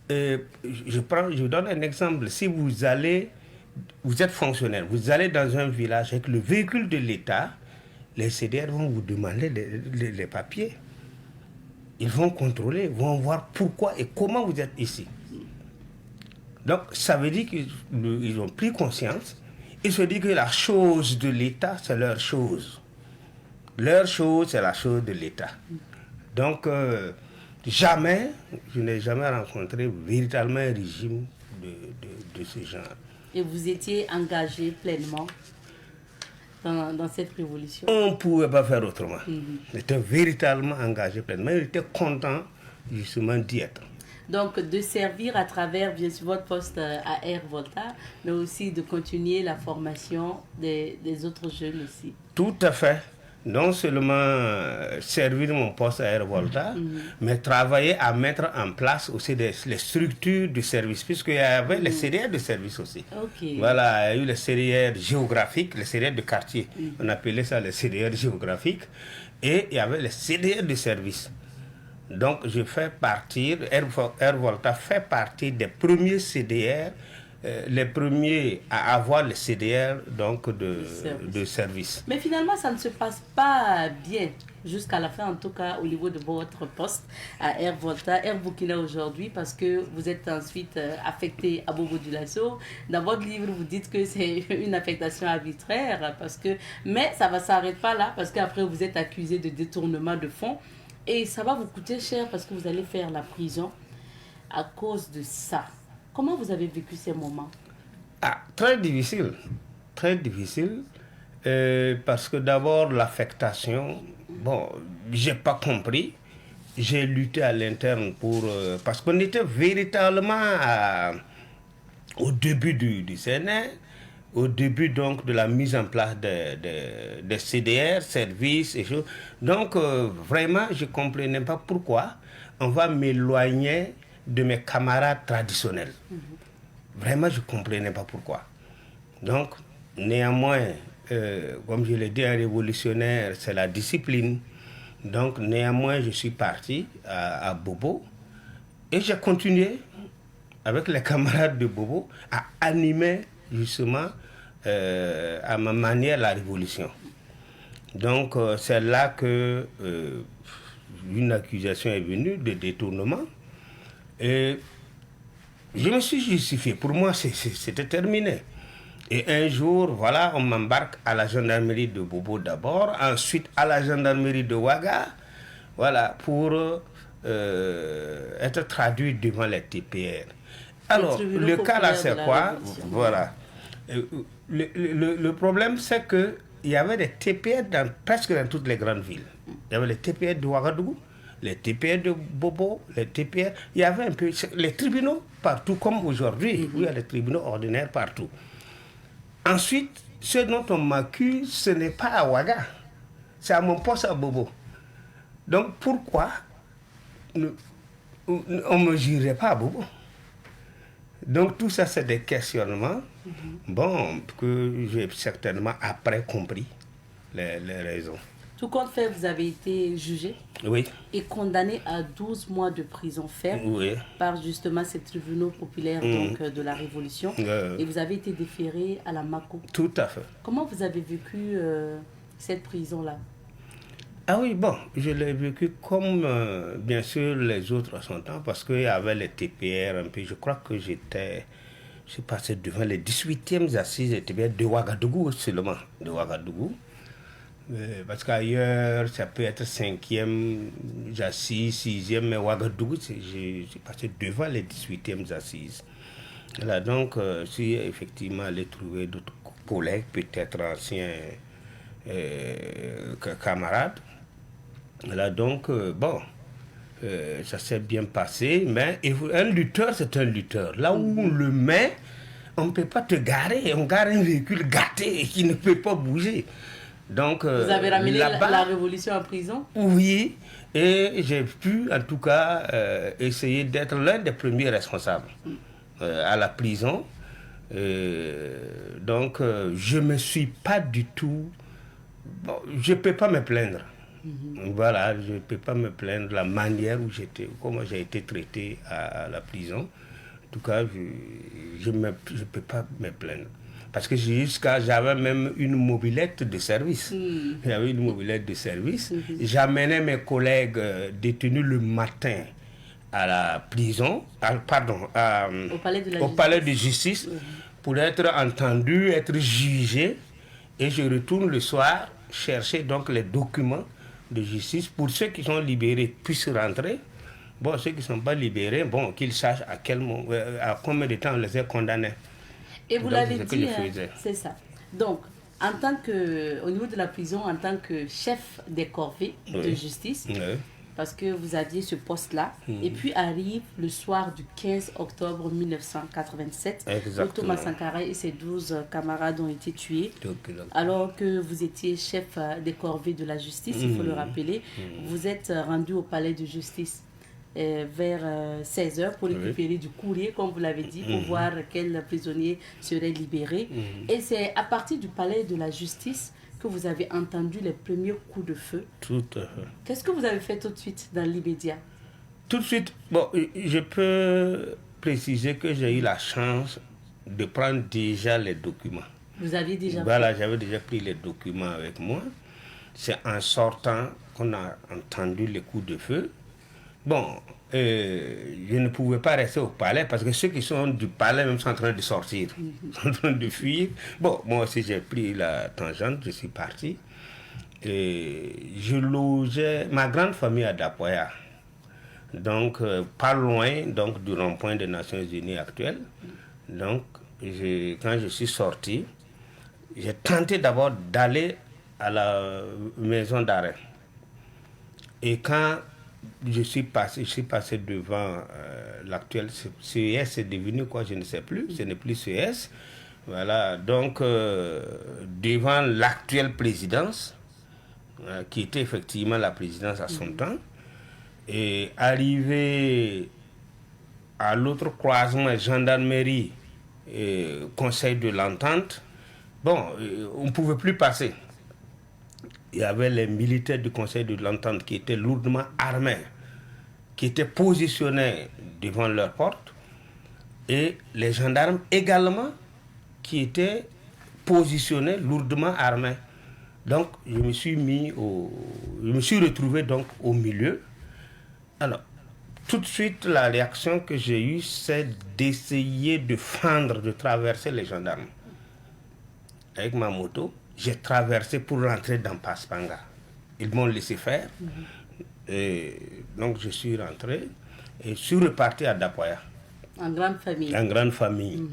je donne un exemple. Si vous êtes fonctionnaire, vous allez dans un village avec le véhicule de l'État, les CDR vont vous demander les papiers. Ils vont contrôler, vont voir pourquoi et comment vous êtes ici. Donc, ça veut dire qu'ils ont pris conscience. Ils se disent que la chose de l'État, c'est leur chose. Leur chose, c'est la chose de l'État. Donc, je n'ai jamais rencontré véritablement un régime de ce genre. Et vous étiez engagé pleinement dans cette révolution? On ne pouvait pas faire autrement. J'étais véritablement engagé pleinement. J'étais content justement d'y être. Donc, de servir à travers, bien sûr, votre poste à Air Volta, mais aussi de continuer la formation des autres jeunes aussi. Tout à fait. Non seulement servir mon poste à Air Volta, mais travailler à mettre en place aussi les structures de service, puisqu'il y avait les CDR de service aussi. Voilà, il y a eu les CDR géographiques, les CDR de quartier. On appelait ça les CDR géographiques. Et il y avait les CDR de service. Donc, Air Volta fait partie des premiers CDR, les premiers à avoir le CDR donc de service. Mais finalement, ça ne se passe pas bien jusqu'à la fin, en tout cas au niveau de votre poste à Air Volta, Air Burkina aujourd'hui, parce que vous êtes ensuite affecté à Bobo Dioulasso. Dans votre livre, vous dites que c'est une affectation arbitraire, mais ça ne s'arrête pas là, parce qu'après vous êtes accusé de détournement de fonds. Et ça va vous coûter cher parce que vous allez faire la prison à cause de ça. Comment vous avez vécu ces moments? Très difficile. Très difficile. Parce que d'abord, l'affectation, je n'ai pas compris. J'ai lutté à l'interne parce qu'on était véritablement au début du CNR, au début donc de la mise en place des CDR, services et choses. Donc vraiment, je ne comprenais pas pourquoi on va m'éloigner de mes camarades traditionnels. Vraiment, je ne comprenais pas pourquoi. Donc, néanmoins, comme je l'ai dit, un révolutionnaire, c'est la discipline. Donc, néanmoins, je suis parti à Bobo et j'ai continué avec les camarades de Bobo à animer justement à ma manière la révolution. Donc, c'est là que une accusation est venue de détournement. Et je me suis justifié. Pour moi, c'était terminé. Et un jour, voilà, on m'embarque à la gendarmerie de Bobo d'abord, ensuite à la gendarmerie de Ouaga, voilà, pour être traduit devant les TPR. Alors, le cas là, c'est quoi? Voilà. Le problème, c'est qu'il y avait des TPR presque dans toutes les grandes villes. Il y avait les TPR de Ouagadougou, les TPR de Bobo, les TPR. Il y avait un peu les tribunaux partout, comme aujourd'hui. Il y a les tribunaux ordinaires partout. Ensuite, ce dont on m'accuse, ce n'est pas à Ouaga, c'est à mon poste à Bobo. Donc pourquoi on ne me jurerait pas à Bobo? Donc tout ça, c'est des questionnements, bon, que j'ai certainement après compris les raisons. Tout compte fait, vous avez été jugé et condamné à 12 mois de prison ferme par justement ces tribunaux populaires donc, de la Révolution. Et vous avez été déféré à la Mako. Tout à fait. Comment vous avez vécu cette prison-là? Ah oui, bon, je l'ai vécu comme bien sûr les autres à son temps, parce qu'il y avait les TPR un peu. Je crois que je suis passé devant les 18e assises des TPR de Ouagadougou seulement, de Ouagadougou. Parce qu'ailleurs, ça peut être 5e assises, 6e, mais Ouagadougou, je suis passé devant les 18e assises. Là, donc, si effectivement allé trouver d'autres collègues, peut-être anciens camarades, là, donc, bon, ça s'est bien passé, mais un lutteur, c'est un lutteur. Là où on le met, on ne peut pas te garer, on gare un véhicule gâté qui ne peut pas bouger. Donc, vous avez ramené la révolution en prison? Oui, et j'ai pu en tout cas essayer d'être l'un des premiers responsables à la prison. Donc, je ne me suis pas du tout... Bon, je ne peux pas me plaindre. Voilà, je ne peux pas me plaindre de la manière où comment j'ai été traité à la prison. En tout cas, je ne peux pas me plaindre. Parce que j'avais même une mobilette de service. J'avais une mobilette de service. J'amenais mes collègues détenus le matin à la prison, au palais de justice, pour être entendu, être jugé. Et je retourne le soir chercher donc les documents de justice pour ceux qui sont libérés puissent rentrer. Bon, ceux qui ne sont pas libérés, bon, qu'ils sachent à combien de temps on les a condamnés. Et vous l'avez dit, c'est ça. Donc, au niveau de la prison, en tant que chef des corvées de justice, parce que vous aviez ce poste-là, et puis arrive le soir du 15 octobre 1987, où Thomas Sankara et ses 12 camarades ont été tués, alors que vous étiez chef des corvées de la justice, il faut le rappeler. Vous êtes rendu au palais de justice vers 16h pour récupérer du courrier, comme vous l'avez dit, pour voir quel prisonnier serait libéré. Et c'est à partir du palais de la justice que vous avez entendu les premiers coups de feu. Tout à fait. Qu'est-ce que vous avez fait tout de suite dans l'immédiat? Tout de suite, bon, je peux préciser que j'ai eu la chance de prendre déjà les documents. Vous aviez déjà j'avais déjà pris les documents avec moi. C'est en sortant qu'on a entendu les coups de feu. Bon, je ne pouvais pas rester au palais parce que ceux qui sont du palais même sont en train de sortir, sont en train de fuir. Bon, moi aussi j'ai pris la tangente, je suis parti. Et je logeais ma grande famille à Dapoya, donc pas loin donc, du rond-point des Nations Unies actuel. Donc, quand je suis sorti, j'ai tenté d'abord d'aller à la maison d'arrêt. Et quand je suis passé devant l'actuel CES, c'est devenu quoi, je ne sais plus, ce n'est plus CES. Voilà, donc devant l'actuelle présidence, qui était effectivement la présidence à son temps, et arrivé à l'autre croisement, gendarmerie et conseil de l'entente, bon, on ne pouvait plus passer. Il y avait les militaires du conseil de l'entente qui étaient lourdement armés, qui étaient positionnés devant leur porte, et les gendarmes également qui étaient positionnés lourdement armés. Donc je me suis retrouvé donc au milieu. Alors, tout de suite, la réaction que j'ai eue, c'est d'essayer de fendre, de traverser les gendarmes. Avec ma moto, j'ai traversé pour rentrer dans Paspanga. Ils m'ont laissé faire. Et donc je suis rentré et je suis reparti à Dapoya. En grande famille. En grande famille.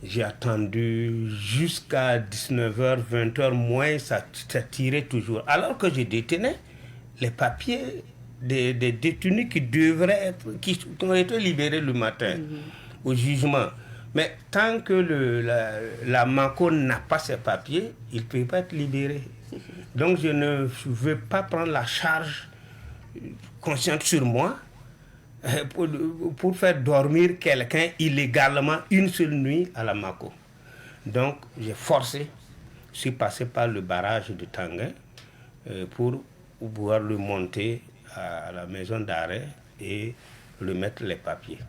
J'ai attendu jusqu'à 19h, 20h moins, ça tirait toujours. Alors que je détenais les papiers des détenus qui ont été libérés le matin au jugement. Mais tant que la MACO n'a pas ses papiers, il ne peut pas être libéré. Donc je ne veux pas prendre la charge consciente sur moi pour faire dormir quelqu'un illégalement une seule nuit à la MACO. Donc j'ai forcé, je suis passé par le barrage de Tanguin pour pouvoir le monter à la maison d'arrêt et remettre les papiers.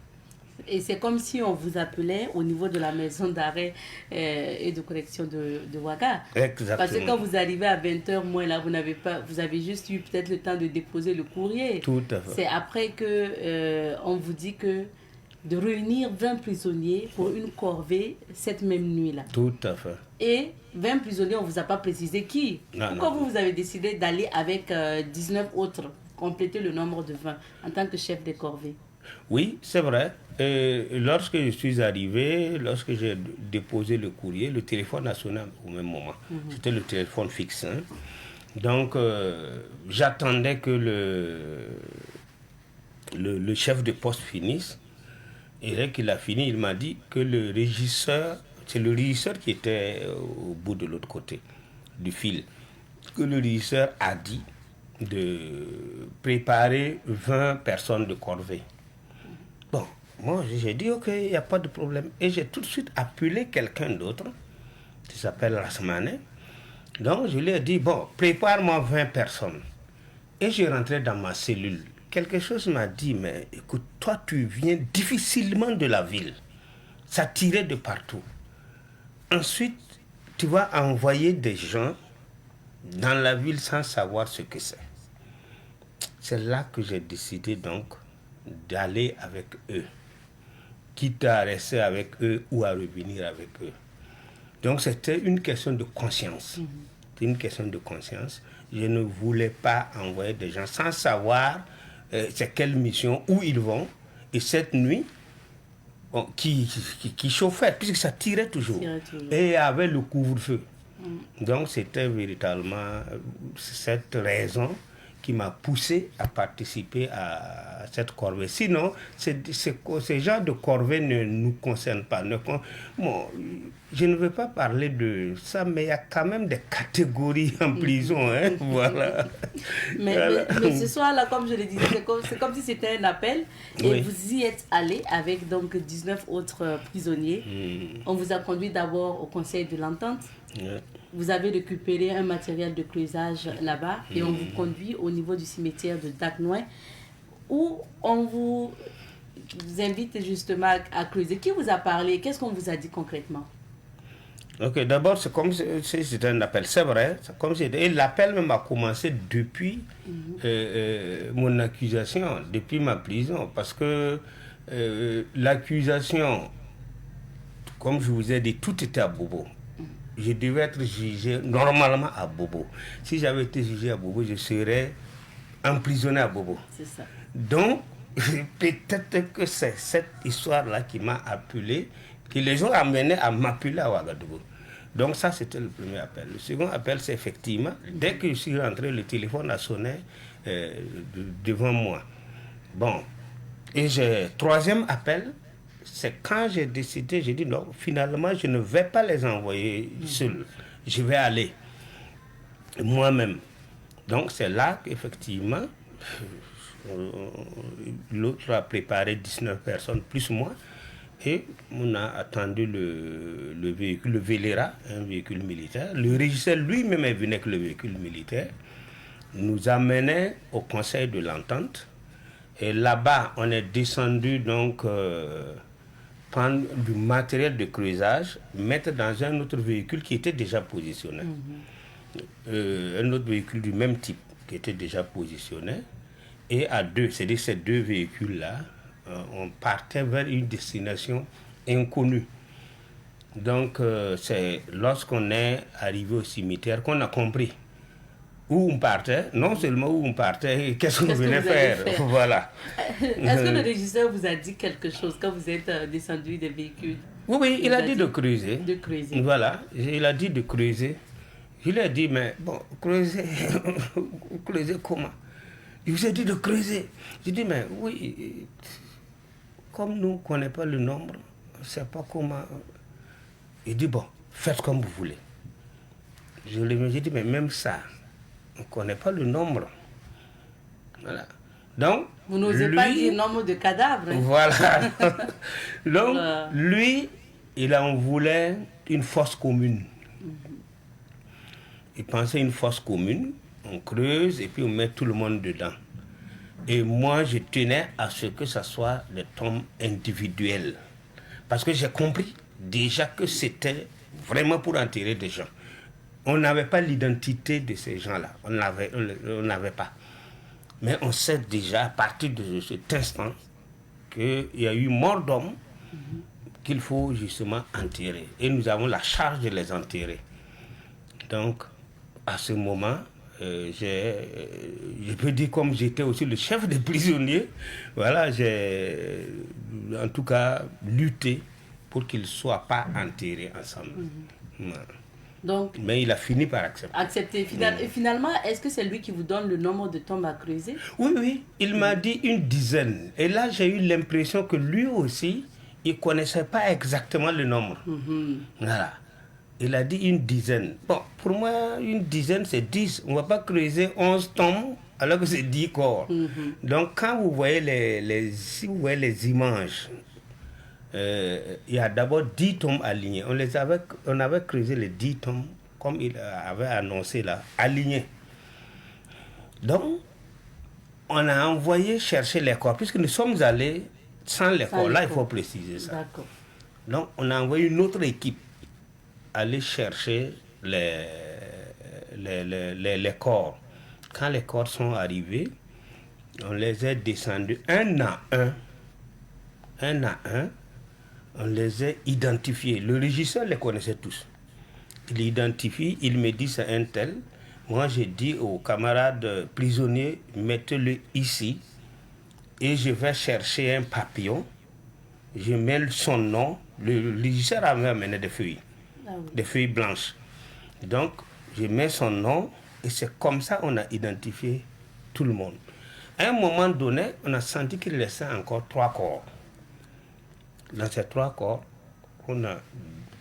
Et c'est comme si on vous appelait au niveau de la maison d'arrêt et de correction de Ouaga. Exactement. Parce que quand vous arrivez à 20h moins là, vous avez juste eu peut-être le temps de déposer le courrier. Tout à fait. C'est après que on vous dit que de réunir 20 prisonniers pour une corvée cette même nuit-là. Tout à fait. Et 20 prisonniers, on ne vous a pas précisé qui. Non, Pourquoi non. vous avez décidé d'aller avec 19 autres, compléter le nombre de 20 en tant que chef de corvée? Oui, c'est vrai. Lorsque je suis arrivé, lorsque j'ai déposé le courrier, le téléphone a sonné au même moment. C'était le téléphone fixe. Hein. Donc, j'attendais que le chef de poste finisse. Et dès qu'il a fini, il m'a dit que le régisseur, c'est le régisseur qui était au bout de l'autre côté du fil, que le régisseur a dit de préparer 20 personnes de corvée. Bon, moi j'ai dit ok, il n'y a pas de problème. Et j'ai tout de suite appelé quelqu'un d'autre, qui s'appelle Rasmane. Donc je lui ai dit, bon, prépare-moi 20 personnes. Et je rentré dans ma cellule. Quelque chose m'a dit, mais écoute, toi tu viens difficilement de la ville. Ça tirait de partout. Ensuite, tu vas envoyer des gens dans la ville sans savoir ce que c'est. C'est là que j'ai décidé donc d'aller avec eux, quitte à rester avec eux ou à revenir avec eux. Donc c'était une question de conscience. C'est une question de conscience. Je ne voulais pas envoyer des gens sans savoir c'est quelle mission, où ils vont. Et cette nuit, bon, qui chauffait, puisque ça tirait toujours. Et avec le couvre-feu. Donc c'était véritablement cette raison qui m'a poussé à participer à cette corvée. Sinon, ces genres de corvée ne nous concernent pas. Bon, je ne veux pas parler de ça, mais il y a quand même des catégories en prison. Hein, voilà. Mais ce soir-là, comme je le disais, c'est comme si c'était un appel. Et oui, vous y êtes allé avec donc 19 autres prisonniers. On vous a conduit d'abord au conseil de l'entente. Vous avez récupéré un matériel de creusage là-bas et on vous conduit au niveau du cimetière de Dagnoin où on vous invite justement à creuser. Qui vous a parlé? Qu'est-ce qu'on vous a dit concrètement? Ok, d'abord, c'est comme si c'était un appel, c'est vrai. Et l'appel même a commencé depuis mon accusation, depuis ma prison. Parce que l'accusation, comme je vous ai dit, tout était à Bobo. Je devais être jugé normalement à Bobo. Si j'avais été jugé à Bobo, je serais emprisonné à Bobo. C'est ça. Donc, peut-être que c'est cette histoire-là qui m'a appelé, qui les ont amenés à m'appeler à Ouagadougou. Donc ça, c'était le premier appel. Le second appel, c'est effectivement, dès que je suis rentré, le téléphone a sonné devant moi. Bon, et j'ai troisième appel, c'est quand j'ai décidé, j'ai dit non, finalement, je ne vais pas les envoyer seuls. Je vais aller moi-même. Donc, c'est là qu'effectivement, l'autre a préparé 19 personnes, plus moi. Et on a attendu le véhicule, le Vélera, un véhicule militaire. Le régisseur lui-même est venu avec le véhicule militaire. Nous amenait au Conseil de l'Entente. Et là-bas, on est descendu donc prendre du matériel de creusage, mettre dans un autre véhicule qui était déjà positionné. Un autre véhicule du même type qui était déjà positionné. Et à deux, c'est-à-dire ces deux véhicules-là, on partait vers une destination inconnue. Donc, c'est lorsqu'on est arrivé au cimetière qu'on a compris où on partait, non seulement où on partait, qu'est-ce qu'on venait faire. Voilà. Est-ce que le régisseur vous a dit quelque chose quand vous êtes descendu des véhicules? Oui, il a dit de creuser. De creuser. Voilà, il a dit de creuser. Je lui ai dit, mais bon, creuser, creuser comment? Il vous a dit de creuser. J'ai dit, mais oui, comme nous ne connaissons pas le nombre, on ne sait pas comment. Il dit, bon, faites comme vous voulez. J'ai dit, mais même ça, on ne connaît pas le nombre. Voilà. Donc, vous n'osez pas dire le nombre de cadavres. Hein? Voilà. Donc, lui, il en voulait une fosse commune. Il pensait une fosse commune, on creuse et puis on met tout le monde dedans. Et moi, je tenais à ce que ce soit des tombes individuelles. Parce que j'ai compris déjà que c'était vraiment pour enterrer des gens. On n'avait pas l'identité de ces gens-là. On n'avait pas. Mais on sait déjà à partir de cet instant qu'il y a eu mort d'hommes qu'il faut justement enterrer. Et nous avons la charge de les enterrer. Donc, à ce moment, je peux dire comme j'étais aussi le chef des prisonniers, voilà, j'ai en tout cas lutté pour qu'ils ne soient pas enterrés ensemble. Voilà. Donc, mais il a fini par accepter. Et finalement, est-ce que c'est lui qui vous donne le nombre de tombes à creuser? Oui, il m'a dit une dizaine. Et là, j'ai eu l'impression que lui aussi, il ne connaissait pas exactement le nombre. Voilà. Il a dit une dizaine. Bon, pour moi, une dizaine, c'est 10. On ne va pas creuser 11 tombes alors que c'est 10 corps. Donc, quand vous voyez si vous voyez les images, il y a d'abord 10 tombes alignées. On avait creusé les 10 tombes, comme il avait annoncé là, alignées. Donc, on a envoyé chercher les corps, puisque nous sommes allés sans les corps. Là, il faut préciser ça. D'accord. Donc, on a envoyé une autre équipe aller chercher les corps. Quand les corps sont arrivés, on les a descendus un à un, on les a identifiés. Le régisseur les connaissait tous. Il identifie, il me dit c'est un tel. Moi, j'ai dit aux camarades prisonniers, mettez-le ici et je vais chercher un papillon. Je mets son nom. Le régisseur avait amené des feuilles. Des feuilles blanches. Donc, je mets son nom et c'est comme ça qu'on a identifié tout le monde. À un moment donné, on a senti qu'il laissait encore 3 corps. Dans ces 3 corps, on a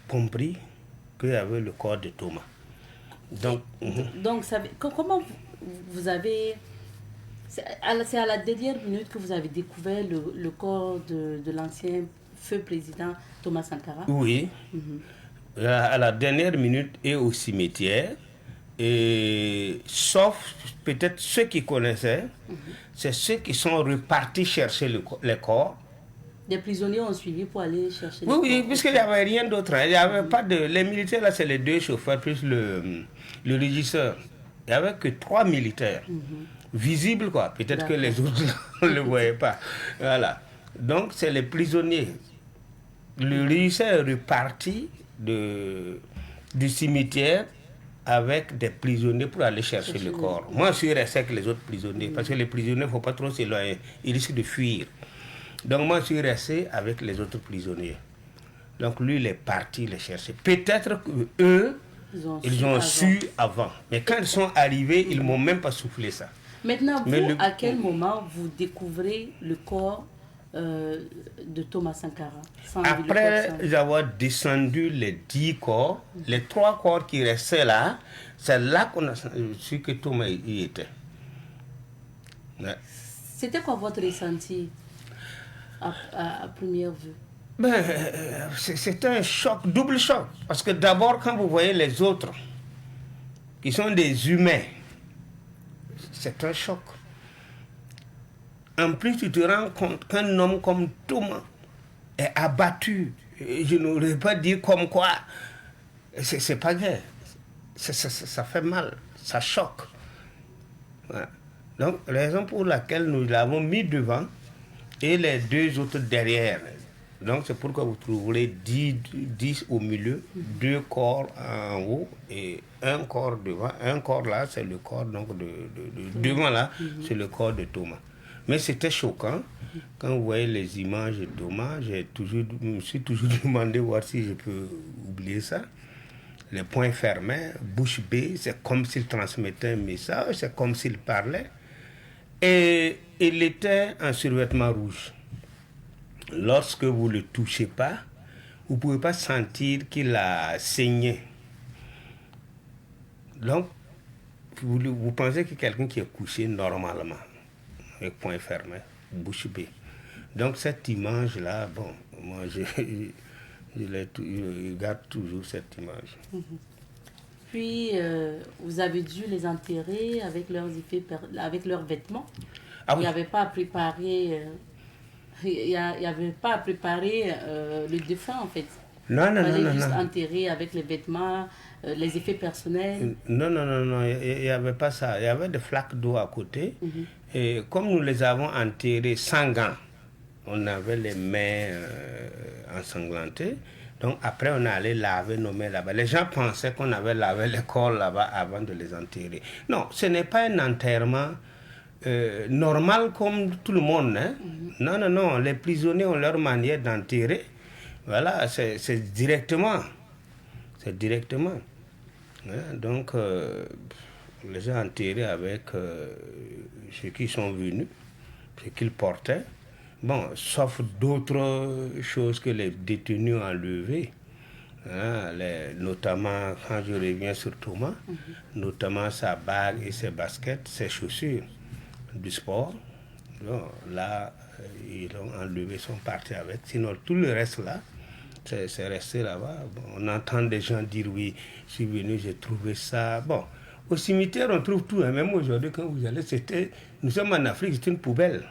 compris qu'il y avait le corps de Thomas. Donc, comment vous avez... C'est à la dernière minute que vous avez découvert le corps de l'ancien feu président Thomas Sankara? Oui. À la dernière minute et au cimetière, et sauf peut-être ceux qui connaissaient, c'est ceux qui sont repartis chercher les corps. Des prisonniers ont suivi pour aller chercher les corps. Oui, puisqu'il n'y avait rien d'autre. Il y avait pas de... Les militaires, là, c'est les 2 chauffeurs plus le régisseur. Il n'y avait que 3 militaires. Visibles, quoi. Peut-être que les autres ne le voyaient pas. Voilà. Donc, c'est les prisonniers. Le régisseur est reparti du cimetière avec des prisonniers pour aller chercher le corps. Moi, je suis resté avec les autres prisonniers parce que les prisonniers, il ne faut pas trop s'éloigner. Ils risquent de fuir. Donc, moi, je suis resté avec les autres prisonniers. Donc, lui, il est parti les chercher. Peut-être qu'eux, ils ont su avant. Mais quand ils sont arrivés, ils ne m'ont même pas soufflé ça. Maintenant, vous, à quel moment vous découvrez le corps de Thomas Sankara? Après avoir descendu les 10 corps, les 3 corps qui restaient là, c'est là qu'on a su que Thomas y était. Ouais. C'était quoi votre ressenti à première vue? C'est un choc, double choc. Parce que d'abord, quand vous voyez les autres, qui sont des humains, c'est un choc. En plus, tu te rends compte qu'un homme comme Thomas est abattu. Je n'aurais pas dit comme quoi. C'est pas vrai. Ça fait mal, ça choque. Voilà. Donc, raison pour laquelle nous l'avons mis devant et les 2 autres derrière. Donc, c'est pourquoi vous trouverez 10 au milieu, 2 corps en haut et 1 corps devant. 1 corps là, c'est le corps donc de devant là, c'est le corps de Thomas. Mais c'était choquant. Quand vous voyez les images de Thomas, je me suis toujours demandé voir si je peux oublier ça. Les poings fermés, bouche bée, c'est comme s'il transmettait un message, c'est comme s'il parlait. Et il était en survêtement rouge. Lorsque vous ne le touchez pas, vous ne pouvez pas sentir qu'il a saigné. Donc, vous pensez que quelqu'un qui est couché normalement, avec poings fermés, bouche bée. Donc, cette image-là, bon, moi, je garde toujours cette image. Puis, vous avez dû les enterrer avec avec leurs vêtements. Ah oui. Il n'y avait pas à préparer... il n'y avait pas à préparer le défunt, en fait. Non. Il fallait juste enterrer avec les vêtements, les effets personnels. Non, il n'y avait pas ça. Il y avait des flaques d'eau à côté. Et comme nous les avons enterrés sans gants, on avait les mains ensanglantées. Donc après, on allait laver nos mains là-bas. Les gens pensaient qu'on avait lavé les corps là-bas avant de les enterrer. Non, ce n'est pas un enterrement normal comme tout le monde. Hein? Non. Les prisonniers ont leur manière d'enterrer. Voilà, c'est directement. C'est directement. Hein? Donc, les gens enterrés avec ceux qui sont venus, ce qu'ils portaient. Bon, sauf d'autres choses que les détenus ont enlevées. Hein, notamment, quand je reviens sur Thomas, notamment sa bague et ses baskets, ses chaussures du sport. Donc, là, ils l'ont enlevé, ils sont partis avec. Sinon, tout le reste là, c'est resté là-bas. Bon, on entend des gens dire oui, je suis venu, j'ai trouvé ça. Bon, au cimetière, on trouve tout. Hein. Même aujourd'hui, quand vous allez, nous sommes en Afrique, c'est une poubelle.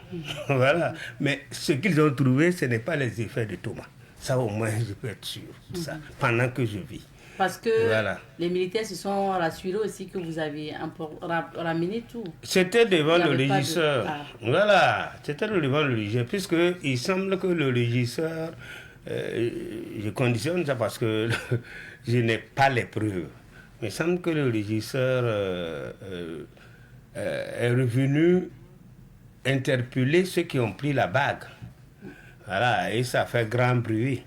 Voilà. Mais ce qu'ils ont trouvé, ce n'est pas les effets de Thomas. Ça, au moins, je peux être sûr de ça, pendant que je vis. Parce que les militaires se sont rassurés aussi que vous avez ramené tout. C'était devant le régisseur. Voilà, c'était devant le régisseur. Puisqu'il semble que le régisseur, je conditionne ça parce que je n'ai pas les preuves. Mais il semble que le régisseur est revenu interpeller ceux qui ont pris la bague. Voilà, et ça fait grand bruit.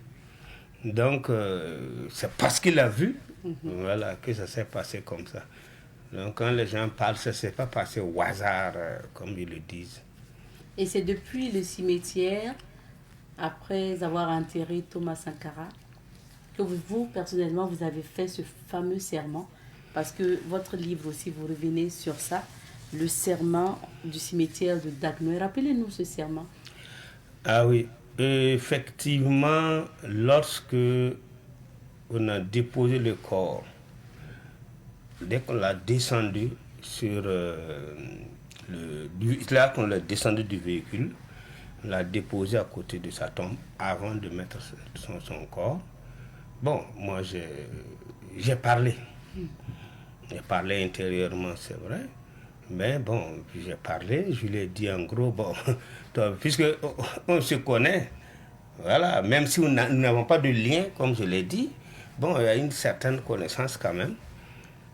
Donc, c'est parce qu'il a vu, voilà, que ça s'est passé comme ça. Donc, quand les gens parlent, ça ne s'est pas passé au hasard, comme ils le disent. Et c'est depuis le cimetière, après avoir enterré Thomas Sankara, que vous, personnellement, vous avez fait ce fameux serment. Parce que votre livre aussi, vous revenez sur ça, le serment du cimetière de Dagnoy. Rappelez-nous ce serment. Ah oui. Effectivement, lorsque on a déposé le corps, dès qu'on l'a descendu sur là qu'on l'a descendu du véhicule, on l'a déposé à côté de sa tombe avant de mettre son corps. Bon, moi j'ai parlé. J'ai parlé intérieurement, c'est vrai. Mais bon, j'ai parlé, je lui ai dit en gros, bon, puisque on se connaît, voilà, même si nous n'avons pas de lien, comme je l'ai dit, bon, il y a une certaine connaissance quand même.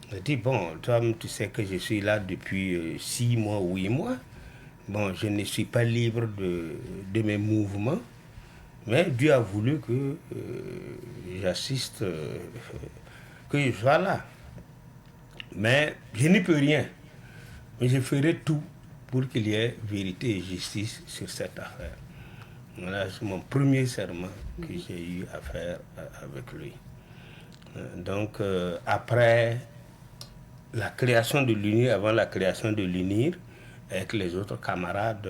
Je dis, bon, toi, tu sais que je suis là depuis 6 mois, 8 mois. Bon, je ne suis pas libre de mes mouvements, mais Dieu a voulu que j'assiste, que je sois là. Mais je n'y peux rien. Mais je ferai tout pour qu'il y ait vérité et justice sur cette affaire. Voilà, c'est mon premier serment que j'ai eu à faire avec lui. Donc, après la création de l'UNIR, avant la création de l'UNIR, avec les autres camarades,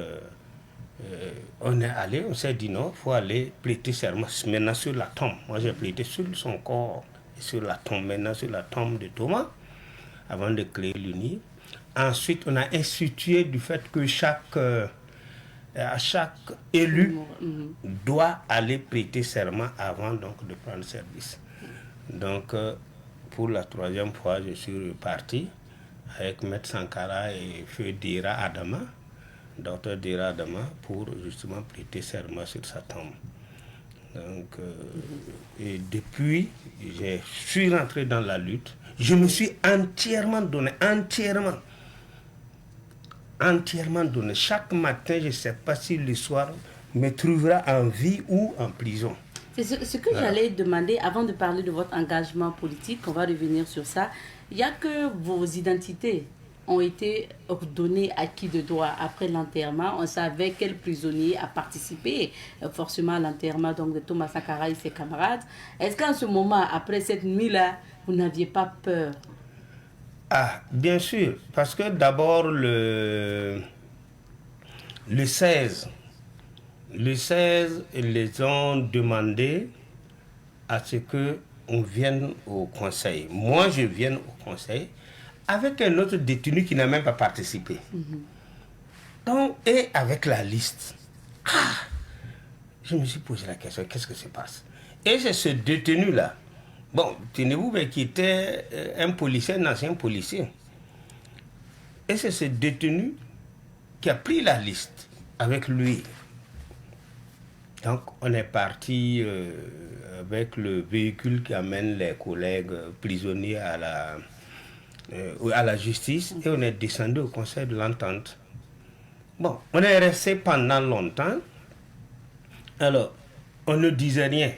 on est allé, on s'est dit non, il faut aller prêter serment maintenant sur la tombe. Moi, j'ai prêté sur son corps et sur la tombe, maintenant sur la tombe de Thomas, avant de créer l'UNIR. Ensuite, on a institué du fait que chaque élu doit aller prêter serment avant donc, de prendre service. Donc, pour la 3e fois, je suis reparti avec Maître Sankara et Feu Dira Adama, docteur Dira Adama, pour justement prêter serment sur sa tombe. Donc, et depuis, je suis rentré dans la lutte. Je me suis entièrement donné. Chaque matin, je ne sais pas si le soir me trouvera en vie ou en prison. C'est ce que j'allais demander avant de parler de votre engagement politique. On va revenir sur ça. Il n'y a que vos identités ont été données à qui de droit après l'enterrement. On savait quel prisonnier a participé forcément à l'enterrement donc, de Thomas Sankara et ses camarades. Est-ce qu'en ce moment, après cette nuit-là, vous n'aviez pas peur? Ah, bien sûr. Parce que d'abord, le 16, ils ont demandé à ce qu'on vienne au conseil. Moi, je viens au conseil avec un autre détenu qui n'a même pas participé. Donc, et avec la liste. Je me suis posé la question, qu'est-ce que se passe? Et c'est ce détenu-là, bon, tenez-vous, mais qui était un policier, un ancien policier. Et c'est ce détenu qui a pris la liste avec lui. Donc, on est parti avec le véhicule qui amène les collègues prisonniers à la justice et on est descendu au conseil de l'entente. Bon, on est resté pendant longtemps. Alors, on ne disait rien.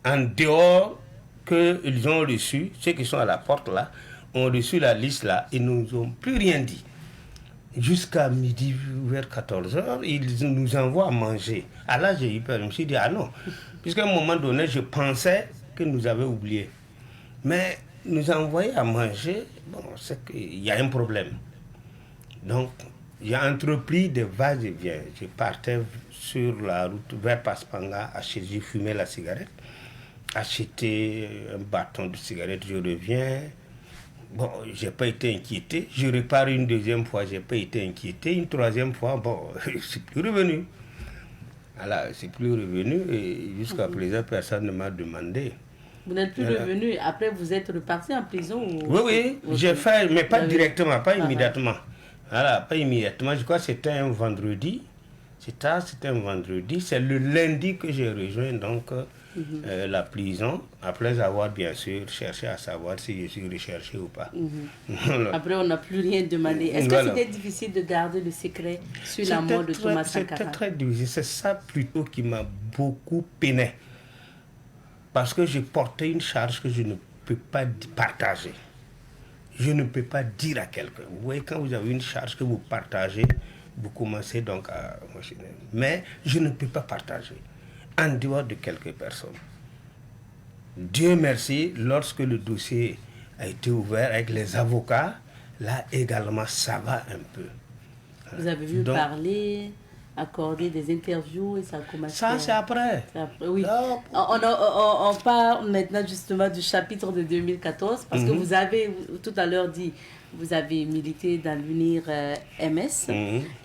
En dehors qu'ils ont reçu, ceux qui sont à la porte là, ont reçu la liste là, ils ne nous ont plus rien dit. Jusqu'à midi, vers 14h, ils nous envoient à manger. Ah là, j'ai eu peur. Je me suis dit, ah non. Puisqu'à un moment donné, je pensais que nous avaient oublié. Mais nous envoyer à manger, bon, c'est qu'il y a un problème. Donc, j'ai entrepris des va-et-vient. Je partais sur la route vers Paspanga, j'ai fumé la cigarette, acheté un bâton de cigarette, je reviens. Bon, je n'ai pas été inquiété. Je repars une deuxième fois, je n'ai pas été inquiété. Une troisième fois, bon, je ne suis plus revenu. Voilà, je ne suis plus revenu et jusqu'à présent, personne ne m'a demandé. Vous n'êtes plus revenu. Après, vous êtes reparti en prison ou... Oui, j'ai fait, mais pas directement, pas immédiatement. Voilà, pas immédiatement. Je crois que c'était un vendredi. C'était un vendredi. C'est le lundi que j'ai rejoint donc la prison, après avoir bien sûr cherché à savoir si je suis recherché ou pas. Voilà. Après, on n'a plus rien demandé. Est-ce que c'était difficile de garder le secret sur la mort de Thomas Sankara? C'était très difficile. C'est ça plutôt qui m'a beaucoup peiné. Parce que je portais une charge que je ne peux pas partager. Je ne peux pas dire à quelqu'un. Vous voyez, quand vous avez une charge que vous partagez, vous commencez donc à... Mais je ne peux pas partager en dehors de quelques personnes. Dieu merci, lorsque le dossier a été ouvert avec les avocats, là également ça va un peu. Vous avez vu donc, parler, accorder des interviews et ça a commencé. Ça c'est après. Oui. On parle maintenant justement du chapitre de 2014 parce que vous avez tout à l'heure dit, vous avez milité dans l'UNIR MS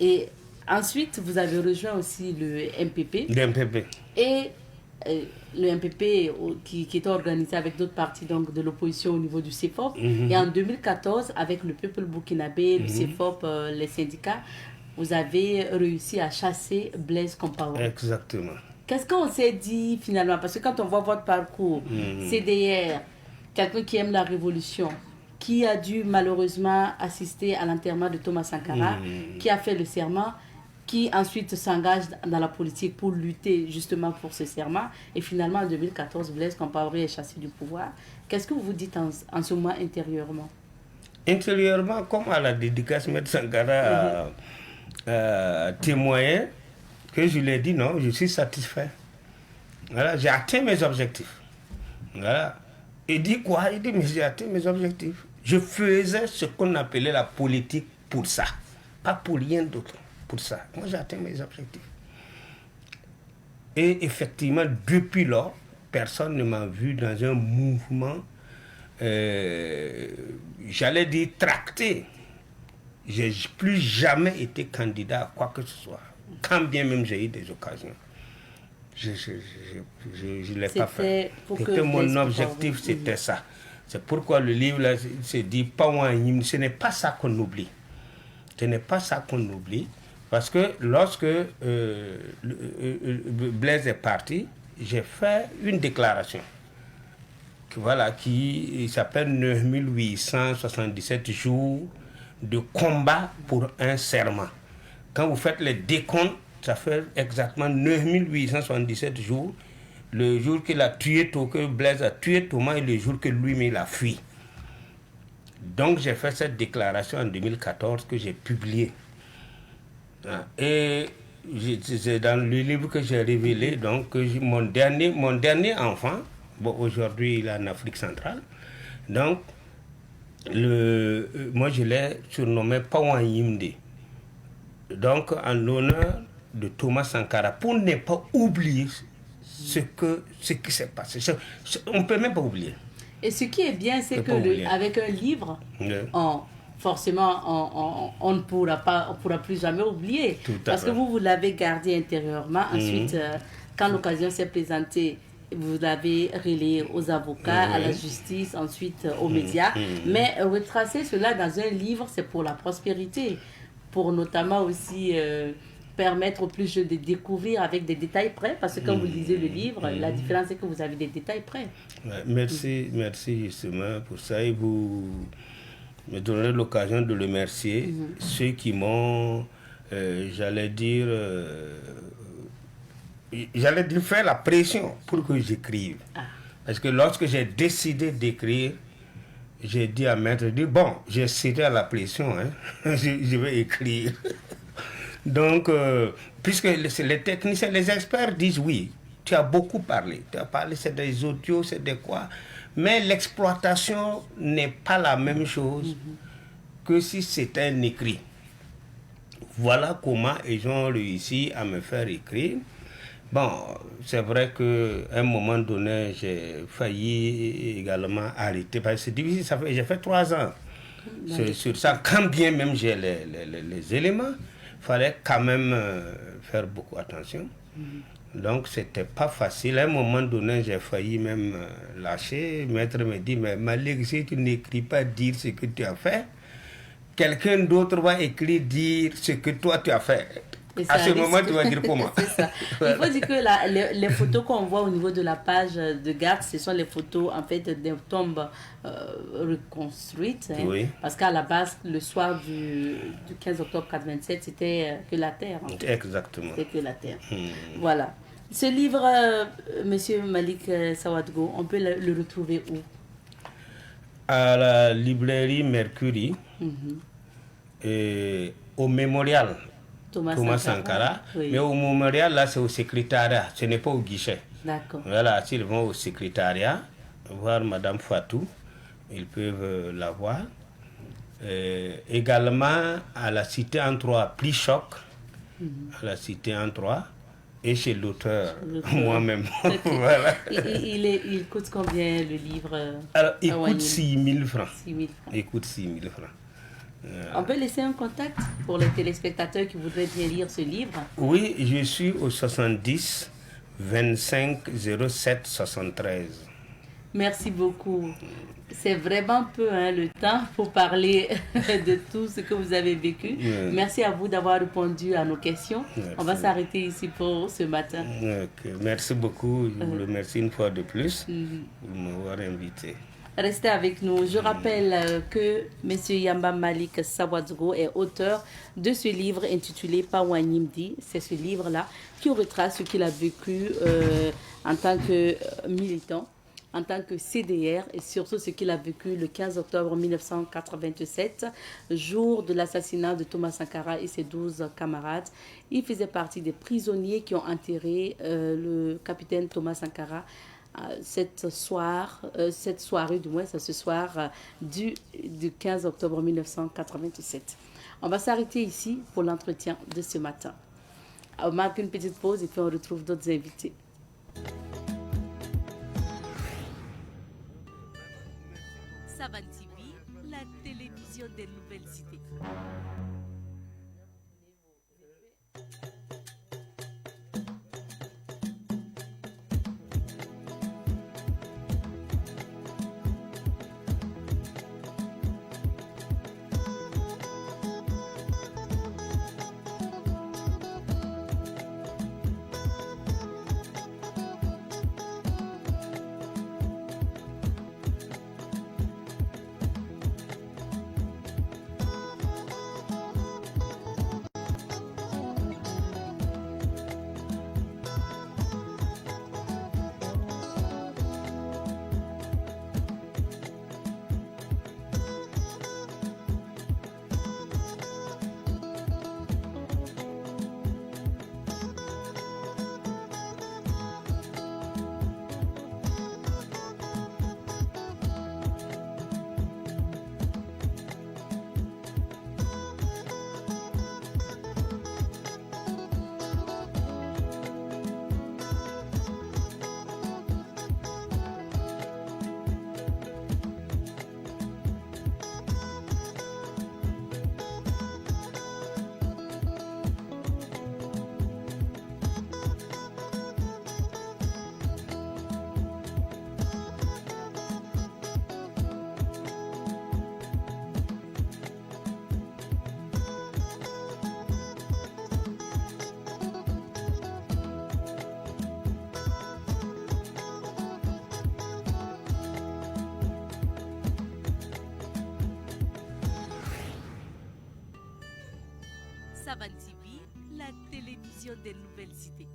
et ensuite vous avez rejoint aussi le MPP. Le MPP. Et le MPP qui était organisé avec d'autres partis donc, de l'opposition au niveau du CEFOP. Et en 2014, avec le peuple burkinabé, le CEFOP, les syndicats, vous avez réussi à chasser Blaise Compaoré. Exactement. Qu'est-ce qu'on s'est dit finalement? Parce que quand on voit votre parcours, CDR, quelqu'un qui aime la révolution, qui a dû malheureusement assister à l'enterrement de Thomas Sankara, qui a fait le serment, qui ensuite s'engage dans la politique pour lutter justement pour ce serment. Et finalement, en 2014, Blaise Compaoré est chassé du pouvoir. Qu'est-ce que vous dites en ce moment intérieurement? Intérieurement, comme à la dédicace, M. Sankara a témoigné, que je lui ai dit non, je suis satisfait. Voilà, j'ai atteint mes objectifs. Voilà. Il dit quoi? Il dit, mais j'ai atteint mes objectifs. Je faisais ce qu'on appelait la politique pour ça. Pas pour rien d'autre. Pour ça. Moi, j'ai atteint mes objectifs. Et effectivement, depuis lors, personne ne m'a vu dans un mouvement, j'allais dire, tracté. Je n'ai plus jamais été candidat à quoi que ce soit. Quand bien même j'ai eu des occasions. Je ne l'ai pas fait. C'était mon objectif, c'était ça. C'est pourquoi le livre là, se dit Pawanyim. Ce n'est pas ça qu'on oublie. Ce n'est pas ça qu'on oublie. Parce que lorsque Blaise est parti, j'ai fait une déclaration qui s'appelle 9877 jours de combat pour un serment. Quand vous faites les décomptes, ça fait exactement 9877 jours. Le jour qu'il a tué, que Blaise a tué Thomas et le jour que lui-même il a fui. Donc j'ai fait cette déclaration en 2014 que j'ai publiée. Et c'est dans le livre que j'ai révélé donc, que mon dernier enfant, bon, aujourd'hui il est en Afrique centrale, donc moi je l'ai surnommé Pawanyimde. Donc en l'honneur de Thomas Sankara, pour ne pas oublier ce qui s'est passé. On ne peut même pas oublier. Et ce qui est bien, c'est qu'avec un livre, forcément, on ne pourra plus jamais oublier. Parce que vous l'avez gardé intérieurement. Ensuite, quand l'occasion s'est présentée, vous l'avez relayé aux avocats, à la justice, ensuite aux médias. Mais retracer cela dans un livre, c'est pour la prospérité. Pour notamment aussi permettre aux plus jeunes de découvrir avec des détails près, parce que quand vous lisez le livre, la différence c'est que vous avez des détails près. Ouais, merci justement pour ça, et vous me donnerez l'occasion de le remercier, ceux qui m'ont, j'allais dire, faire la pression pour que j'écrive. Parce que lorsque j'ai décidé d'écrire, j'ai dit à maître, bon, j'ai cédé à la pression, hein. je vais écrire. Donc, puisque les techniciens, les experts disent oui, tu as beaucoup parlé. Tu as parlé, c'est des audios, c'est des quoi. Mais l'exploitation n'est pas la même chose que si c'était un écrit. Voilà comment ils ont réussi à me faire écrire. Bon, c'est vrai qu'à un moment donné, j'ai failli également arrêter. Parce que c'est difficile, j'ai fait 3 ans sur ça. Quand bien même j'ai les éléments, il fallait quand même faire beaucoup attention. Donc, c'était pas facile. À un moment donné, j'ai failli même lâcher. Maître me dit, mais Malik, si tu n'écris pas dire ce que tu as fait, quelqu'un d'autre va écrire dire ce que toi tu as fait. À ce moment, tu vas dire comment. C'est ça. Il faut dire que les photos qu'on voit au niveau de la page de garde, ce sont les photos en fait des tombes reconstruites. Hein, oui. Parce qu'à la base, le soir du 15 octobre 1987, c'était que la terre. En fait. Exactement. C'était que la terre. Voilà. Ce livre, Monsieur Malik Sawadgo, on peut le retrouver où? À la librairie Mercury et au mémorial. Thomas Sankara. Oui. Mais au mémorial, là, c'est au secrétariat. Ce n'est pas au guichet. D'accord. Voilà, s'ils vont au secrétariat, voir Madame Fatou, ils peuvent la voir. Également, à la cité en 3, Plichoc, à la cité en 3, et chez l'auteur, moi-même. Voilà. Il coûte combien, le livre? Alors, il coûte 6 000 francs. 6 000 francs. Il coûte 6 000 francs. On peut laisser un contact pour les téléspectateurs qui voudraient bien lire ce livre? Oui, je suis au 70 25 07 73. Merci beaucoup. C'est vraiment peu le temps pour parler de tout ce que vous avez vécu. Merci à vous d'avoir répondu à nos questions. Merci. On va s'arrêter ici pour ce matin. Okay. Merci beaucoup. Je vous remercie une fois de plus pour m'avoir invité. Restez avec nous. Je rappelle que M. Yamba Malik Sawadgo est auteur de ce livre intitulé Pawanyimdi. C'est ce livre-là qui retrace ce qu'il a vécu en tant que militant, en tant que CDR et surtout ce qu'il a vécu le 15 octobre 1987, jour de l'assassinat de Thomas Sankara et ses 12 camarades. Il faisait partie des prisonniers qui ont enterré le capitaine Thomas Sankara cette soirée du moins, ce soir du 15 octobre 1987. On va s'arrêter ici pour l'entretien de ce matin. On marque une petite pause et puis on retrouve d'autres invités. Savan TV, la télévision des nouvelles idées. Savan TV, la télévision des nouvelles idées.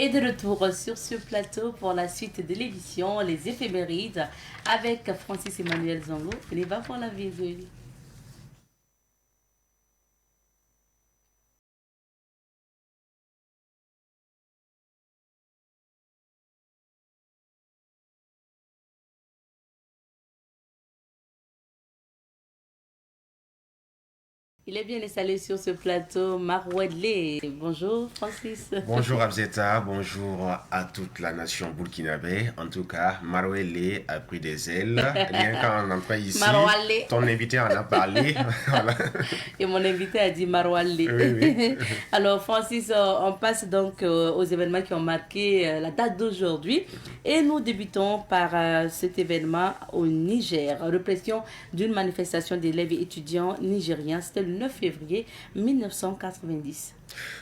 Et de retour sur ce plateau pour la suite de l'émission, les éphémérides, avec Francis Emmanuel Zongo. Il va pour la virgule. Il est bien installé sur ce plateau, Marouedlé. Bonjour Francis. Bonjour Abzeta, bonjour à toute la nation burkinabé. En tout cas, Marouedlé a pris des ailes. Rien qu'en entrant ici, Maroualé. Ton invité en a parlé. Voilà. Et mon invité a dit Maroualé. Oui, oui. Alors Francis, on passe donc aux événements qui ont marqué la date d'aujourd'hui. Et nous débutons par cet événement au Niger. Répression d'une manifestation d'élèves et étudiants nigériens. C'était le 9 février 1990.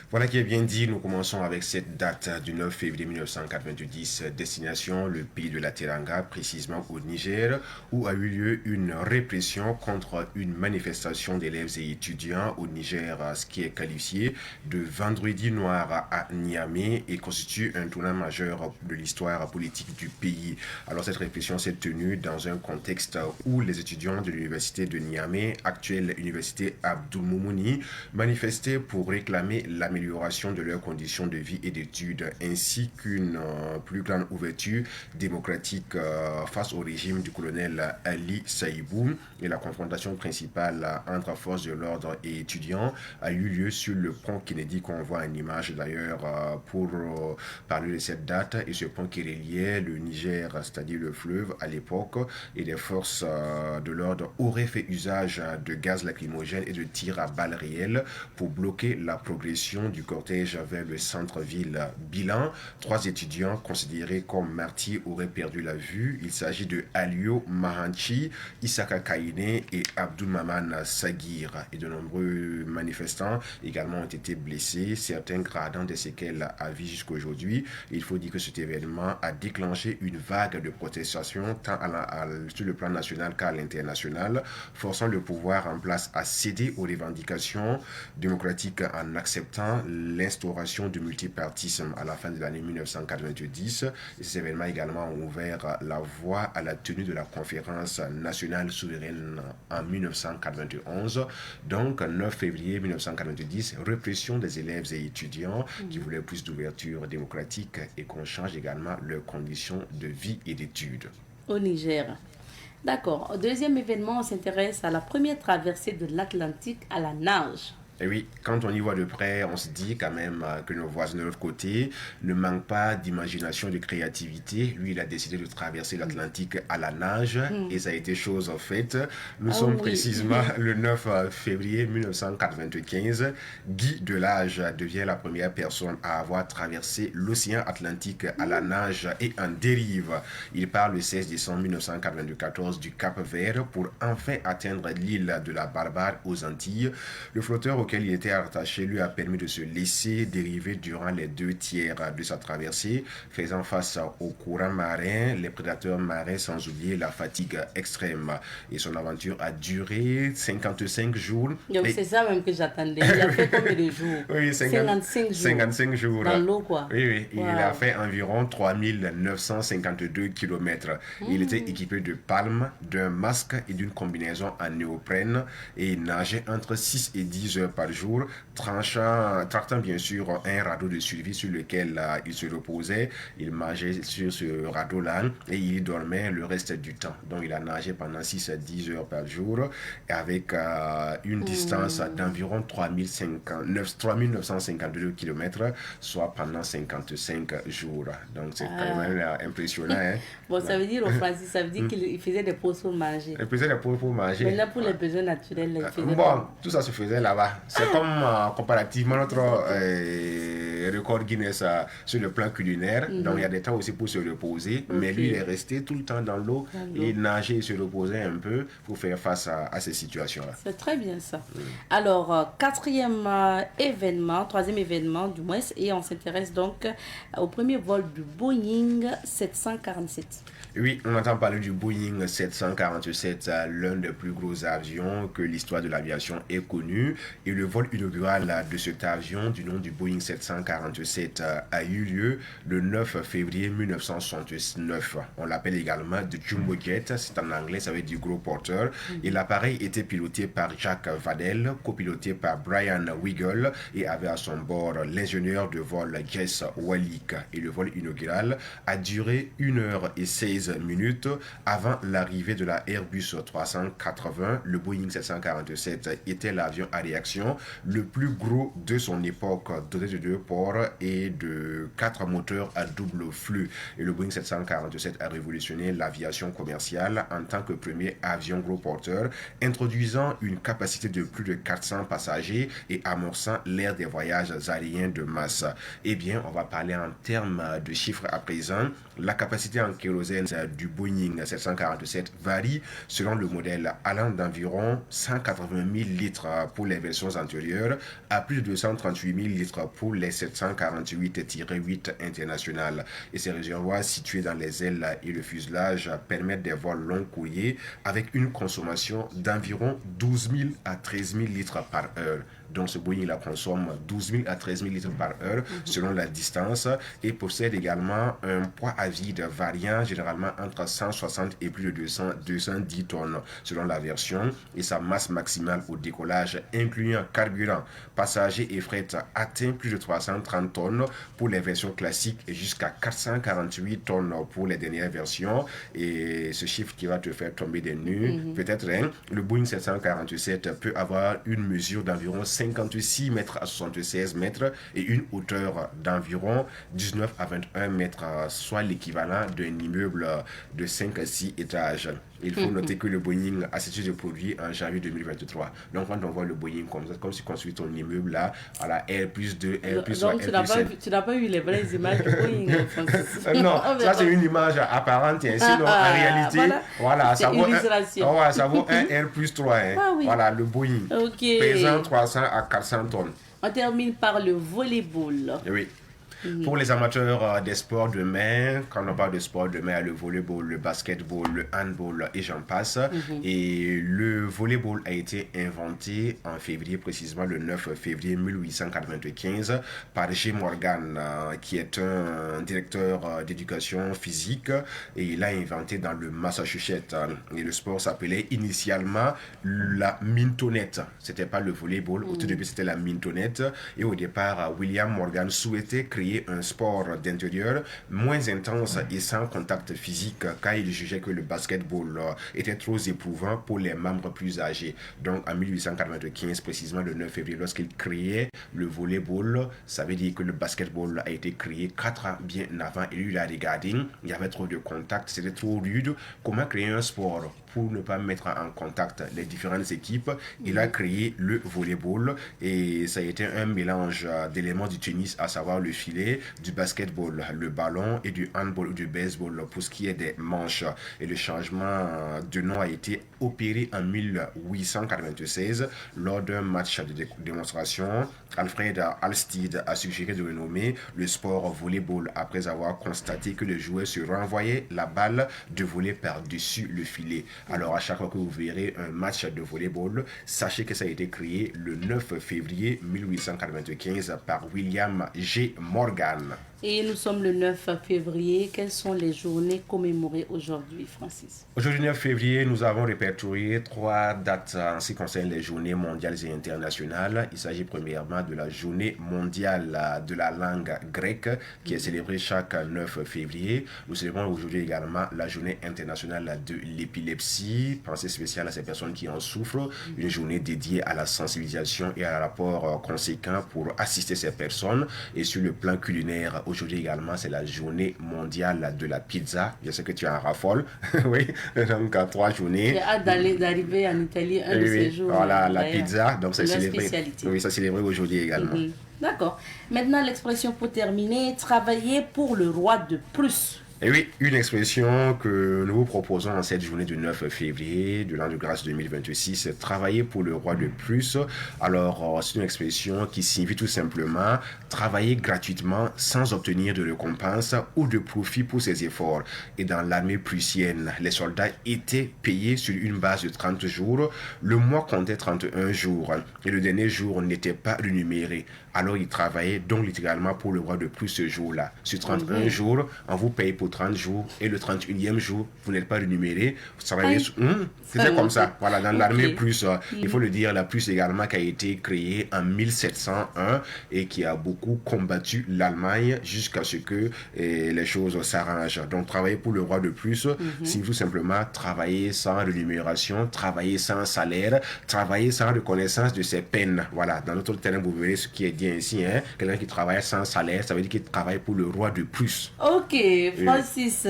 Voilà qui est bien dit. Nous commençons avec cette date du 9 février 1990, destination le pays de la Teranga, précisément au Niger, où a eu lieu une répression contre une manifestation d'élèves et étudiants au Niger, ce qui est qualifié de vendredi noir à Niamey et constitue un tournant majeur de l'histoire politique du pays. Alors cette répression s'est tenue dans un contexte où les étudiants de l'université de Niamey, actuelle université Abdou Moumouni, manifestaient pour réclamer et l'amélioration de leurs conditions de vie et d'études, ainsi qu'une plus grande ouverture démocratique face au régime du colonel Ali Saïbou. Et la confrontation principale entre forces de l'ordre et étudiants a eu lieu sur le pont Kennedy, qu'on voit en image d'ailleurs pour parler de cette date. Et ce pont qui reliait le Niger, c'est-à-dire le fleuve à l'époque, et les forces de l'ordre auraient fait usage de gaz lacrymogène et de tirs à balles réelles pour bloquer la progression du cortège vers le centre-ville. Bilan, 3 étudiants considérés comme martyrs auraient perdu la vue. Il s'agit de Alio Mahanchi, Isaka Kaine et Abdul Maman Sagir. Et de nombreux manifestants également ont été blessés, certains gradant des séquelles à vie jusqu'aujourd'hui. Il faut dire que cet événement a déclenché une vague de protestation tant sur le plan national qu'à l'international, forçant le pouvoir en place à céder aux revendications démocratiques en acceptant l'instauration du multipartisme à la fin de l'année 1990. Et ces événements également ont ouvert la voie à la tenue de la conférence nationale souveraine en 1991. Donc, 9 février 1990, répression des élèves et étudiants qui voulaient plus d'ouverture démocratique et qu'on change également leurs conditions de vie et d'études. Au Niger. D'accord. Au deuxième événement, on s'intéresse à la première traversée de l'Atlantique à la nage. Et oui, quand on y voit de près, on se dit quand même que nos voisins de l'autre côté ne manquent pas d'imagination, de créativité. Lui, il a décidé de traverser l'Atlantique à la nage et ça a été chose faite. Nous sommes précisément le 9 février 1995. Guy Delage devient la première personne à avoir traversé l'océan Atlantique à la nage et en dérive. Il part le 16 décembre 1994 du Cap Vert pour enfin atteindre l'île de la Barbare aux Antilles. Le flotteur auquel il était attaché lui a permis de se laisser dériver durant les 2 tiers de sa traversée, faisant face aux courants marins, les prédateurs marins, sans oublier la fatigue extrême. Et son aventure a duré 55 jours. Donc c'est ça même que j'attendais. Il a fait combien de jours? Oui, 55 jours. 55 jours. Dans l'eau, quoi. Oui. Wow. Il a fait environ 3952 km. Il était équipé de palmes, d'un masque et d'une combinaison en néoprène et il nageait entre 6 et 10 heures par jour, tractant bien sûr un radeau de survie sur lequel il se reposait. Il nageait sur ce radeau-là et il dormait le reste du temps. Donc il a nagé pendant 6 à 10 heures par jour avec une distance d'environ 3952 km, soit pendant 55 jours. Donc c'est quand même impressionnant. Hein? Bon, ça veut dire au français, ça veut dire qu'il faisait des pauses pour manger. Il faisait des pauses pour manger. Maintenant, pour les besoins naturels, il faisait tout ça se faisait là-bas. C'est comme comparativement notre record Guinness sur le plan culinaire. Donc il y a des temps aussi pour se reposer. Mais lui, il est resté tout le temps dans l'eau et nager et se reposer un peu pour faire face à ces situations-là. C'est très bien ça. Alors, troisième événement du moins, et on s'intéresse donc au premier vol du Boeing 747. Oui, on entend parler du Boeing 747, l'un des plus gros avions que l'histoire de l'aviation ait connu. Et le vol inaugural de cet avion, du nom du Boeing 747, a eu lieu le 9 février 1969. On l'appelle également The Jumbo Jet, c'est en anglais, ça veut dire gros porteur. Et l'appareil était piloté par Jacques Vadel, copiloté par Brian Wiggle et avait à son bord l'ingénieur de vol Jess Walick. Et le vol inaugural a duré 1h16 minutes avant l'arrivée de la Airbus 380. Le Boeing 747 était l'avion à réaction le plus gros de son époque, doté de 2 ports et de 4 moteurs à double flux. Et le Boeing 747 a révolutionné l'aviation commerciale en tant que premier avion gros porteur, introduisant une capacité de plus de 400 passagers et amorçant l'ère des voyages aériens de masse. Eh bien, on va parler en termes de chiffres à présent. La capacité en kérosène du Boeing 747 varie selon le modèle, allant d'environ 180 000 litres pour les versions antérieures à plus de 238 000 litres pour les 748-8 internationales. Et ces réservoirs situés dans les ailes et le fuselage permettent des vols long courriers avec une consommation d'environ 12 000 à 13 000 litres par heure. Donc ce Boeing la consomme 12 000 à 13 000 litres par heure selon la distance et possède également un poids à vide variant généralement entre 160 et plus de 210 tonnes selon la version, et sa masse maximale au décollage incluant carburant, passagers et fret atteint plus de 330 tonnes pour les versions classiques et jusqu'à 448 tonnes pour les dernières versions. Et ce chiffre qui va te faire tomber des nues, peut-être, hein, le Boeing 747 peut avoir une mesure d'environ 56 mètres à 76 mètres et une hauteur d'environ 19 à 21 mètres, soit l'équivalent d'un immeuble de 5 à 6 étages. Il faut noter que le Boeing a cessé de produire en janvier 2023. Donc, quand on voit le Boeing comme ça, comme si tu construis ton immeuble là, voilà, R+2, R+3, donc, R+7. tu n'as pas eu les vraies images du Boeing, Francis. Non, ça c'est une image apparente. Hein. Sinon, en réalité, voilà, ça vaut, ça vaut un R+3. Hein. Ah, oui. Voilà, le Boeing. Pesant 300 à 400 tonnes. On termine par le volleyball. Oui. Pour les amateurs des sports de main, quand on parle de sport de main, il y a le volleyball, le basketball, le handball et j'en passe. Et le volleyball a été inventé en février, précisément le 9 février 1895, par J. Morgan, qui est un directeur d'éducation physique, et il l'a inventé dans le Massachusetts. Et le sport s'appelait initialement la mintonnette. C'était pas le volleyball, au tout début c'était la mintonnette. Et au départ, William Morgan souhaitait créer un sport d'intérieur moins intense et sans contact physique, car il jugeait que le basketball était trop éprouvant pour les membres plus âgés. Donc en 1895, précisément le 9 février, lorsqu'il créait le volleyball, ça veut dire que le basketball a été créé 4 ans bien avant, et lui il a regardé, il y avait trop de contact, c'était trop rude. Comment créer un sport pour ne pas mettre en contact les différentes équipes? Il a créé le volleyball, et ça a été un mélange d'éléments du tennis, à savoir le filet, du basketball, le ballon, et du handball ou du baseball pour ce qui est des manches. Et le changement de nom a été opéré en 1896 lors d'un match de démonstration. Alfred Halstead a suggéré de renommer le sport volleyball après avoir constaté que les joueurs se renvoyaient la balle de volley par-dessus le filet. Alors à chaque fois que vous verrez un match de volleyball, sachez que ça a été créé le 9 février 1895 par William J. Morgan. Et nous sommes le 9 février. Quelles sont les journées commémorées aujourd'hui, Francis? Aujourd'hui, 9 février, nous avons répertorié 3 dates en ce qui concerne les journées mondiales et internationales. Il s'agit premièrement de la journée mondiale de la langue grecque qui est célébrée chaque 9 février. Nous célébrons aujourd'hui également la journée internationale de l'épilepsie. Pensée spéciale à ces personnes qui en souffrent. Une journée dédiée à la sensibilisation et à un rapport conséquent pour assister ces personnes. Et sur le plan culinaire, aujourd'hui également, c'est la journée mondiale de la pizza. Je sais que tu en raffoles. Oui, donc à 3 journées. J'ai hâte d'arriver en Italie un de ces jours. Voilà, la pizza. Donc c'est célébré. Oui, c'est célébré aujourd'hui également. D'accord. Maintenant, l'expression pour terminer, travailler pour le roi de Prusse. Et oui, une expression que nous vous proposons en cette journée du 9 février de l'an de grâce 2026, travailler pour le roi de Prusse. Alors, c'est une expression qui signifie tout simplement travailler gratuitement sans obtenir de récompense ou de profit pour ses efforts. Et dans l'armée prussienne, les soldats étaient payés sur une base de 30 jours. Le mois comptait 31 jours et le dernier jour n'était pas rémunéré. Alors, ils travaillaient donc littéralement pour le roi de Prusse ce jour-là. Sur 31 jours, on vous paye pour 30 jours et le 31e jour, vous n'êtes pas rémunéré. Vous travaillez c'était comme ça. Voilà, dans l'armée Prusse, il faut le dire, la Prusse également qui a été créée en 1701 et qui a beaucoup combattu l'Allemagne jusqu'à ce que les choses s'arrangent. Donc, travailler pour le roi de Prusse, signifie tout simplement travailler sans rémunération, travailler sans salaire, travailler sans reconnaissance de ses peines. Voilà, dans notre terrain, vous verrez ce qui est dit ainsi. Hein? Quelqu'un qui travaille sans salaire, ça veut dire qu'il travaille pour le roi de Prusse. Ok, Francis.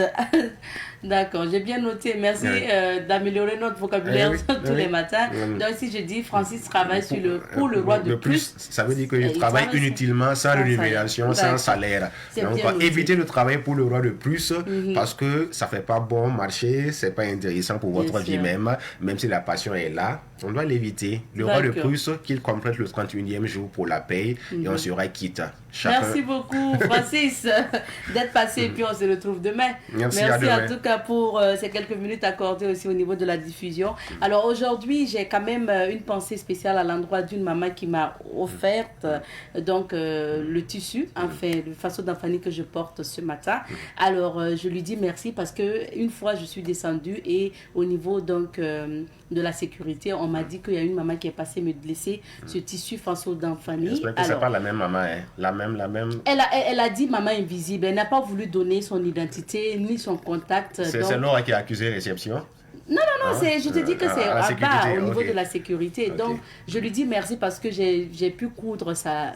D'accord, j'ai bien noté. Merci d'améliorer notre vocabulaire tous les matins. Donc, si je dis Francis travaille pour le roi de Prusse, ça veut dire que je travaille inutilement, sans rémunération, sans salaire. Donc, évitez de travailler pour le roi de Prusse parce que ça ne fait pas bon marché, c'est pas intéressant pour votre vie même si la passion est là. On doit l'éviter. Le roi de Prusse, qu'il complète le 31e jour pour la paye et on sera quitte. Merci beaucoup, Francis, d'être passé et puis on se retrouve demain. Merci en tout cas pour ces quelques minutes accordées aussi au niveau de la diffusion. Alors aujourd'hui, j'ai quand même une pensée spéciale à l'endroit d'une maman qui m'a offert le tissu, enfin, le façon d'enfanie que je porte ce matin. Alors je lui dis merci parce que une fois je suis descendue et au niveau de la sécurité, on m'a dit qu'il y a une maman qui est passée me laisser ce tissu façon d'enfanie. J'espère que c'est pas la même maman, hein. La même. Elle a dit maman invisible. Elle n'a pas voulu donner son identité ni son contact. C'est Laura qui a accusé réception. Non, je te dis que c'est à bas au niveau de la sécurité. Ok. Donc, je lui dis merci parce que j'ai pu coudre sa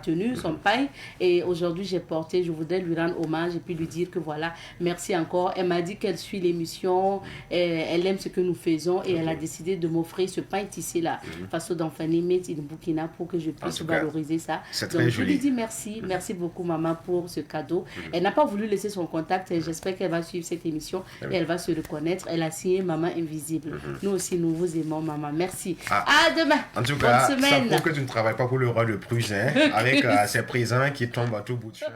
tenue, son paille. Et aujourd'hui, j'ai porté, je voudrais lui rendre hommage et puis lui dire que voilà, merci encore. Elle m'a dit qu'elle suit l'émission, elle aime ce que nous faisons et elle a décidé de m'offrir ce pain tissé-là, façon d'enfanie made in Burkina pour que je puisse valoriser ça. C'est Donc, très je joli. lui dis merci beaucoup maman pour ce cadeau. Elle n'a pas voulu laisser son contact et j'espère qu'elle va suivre cette émission et elle va se reconnaître. Elle a signé Maman Invisible. Nous aussi, nous vous aimons, maman. Merci. À demain. En tout Bonne cas, ça semaine. prouve que tu ne travailles pas pour le roi de Prusse, hein, avec ces présents qui tombent à tout bout de champ.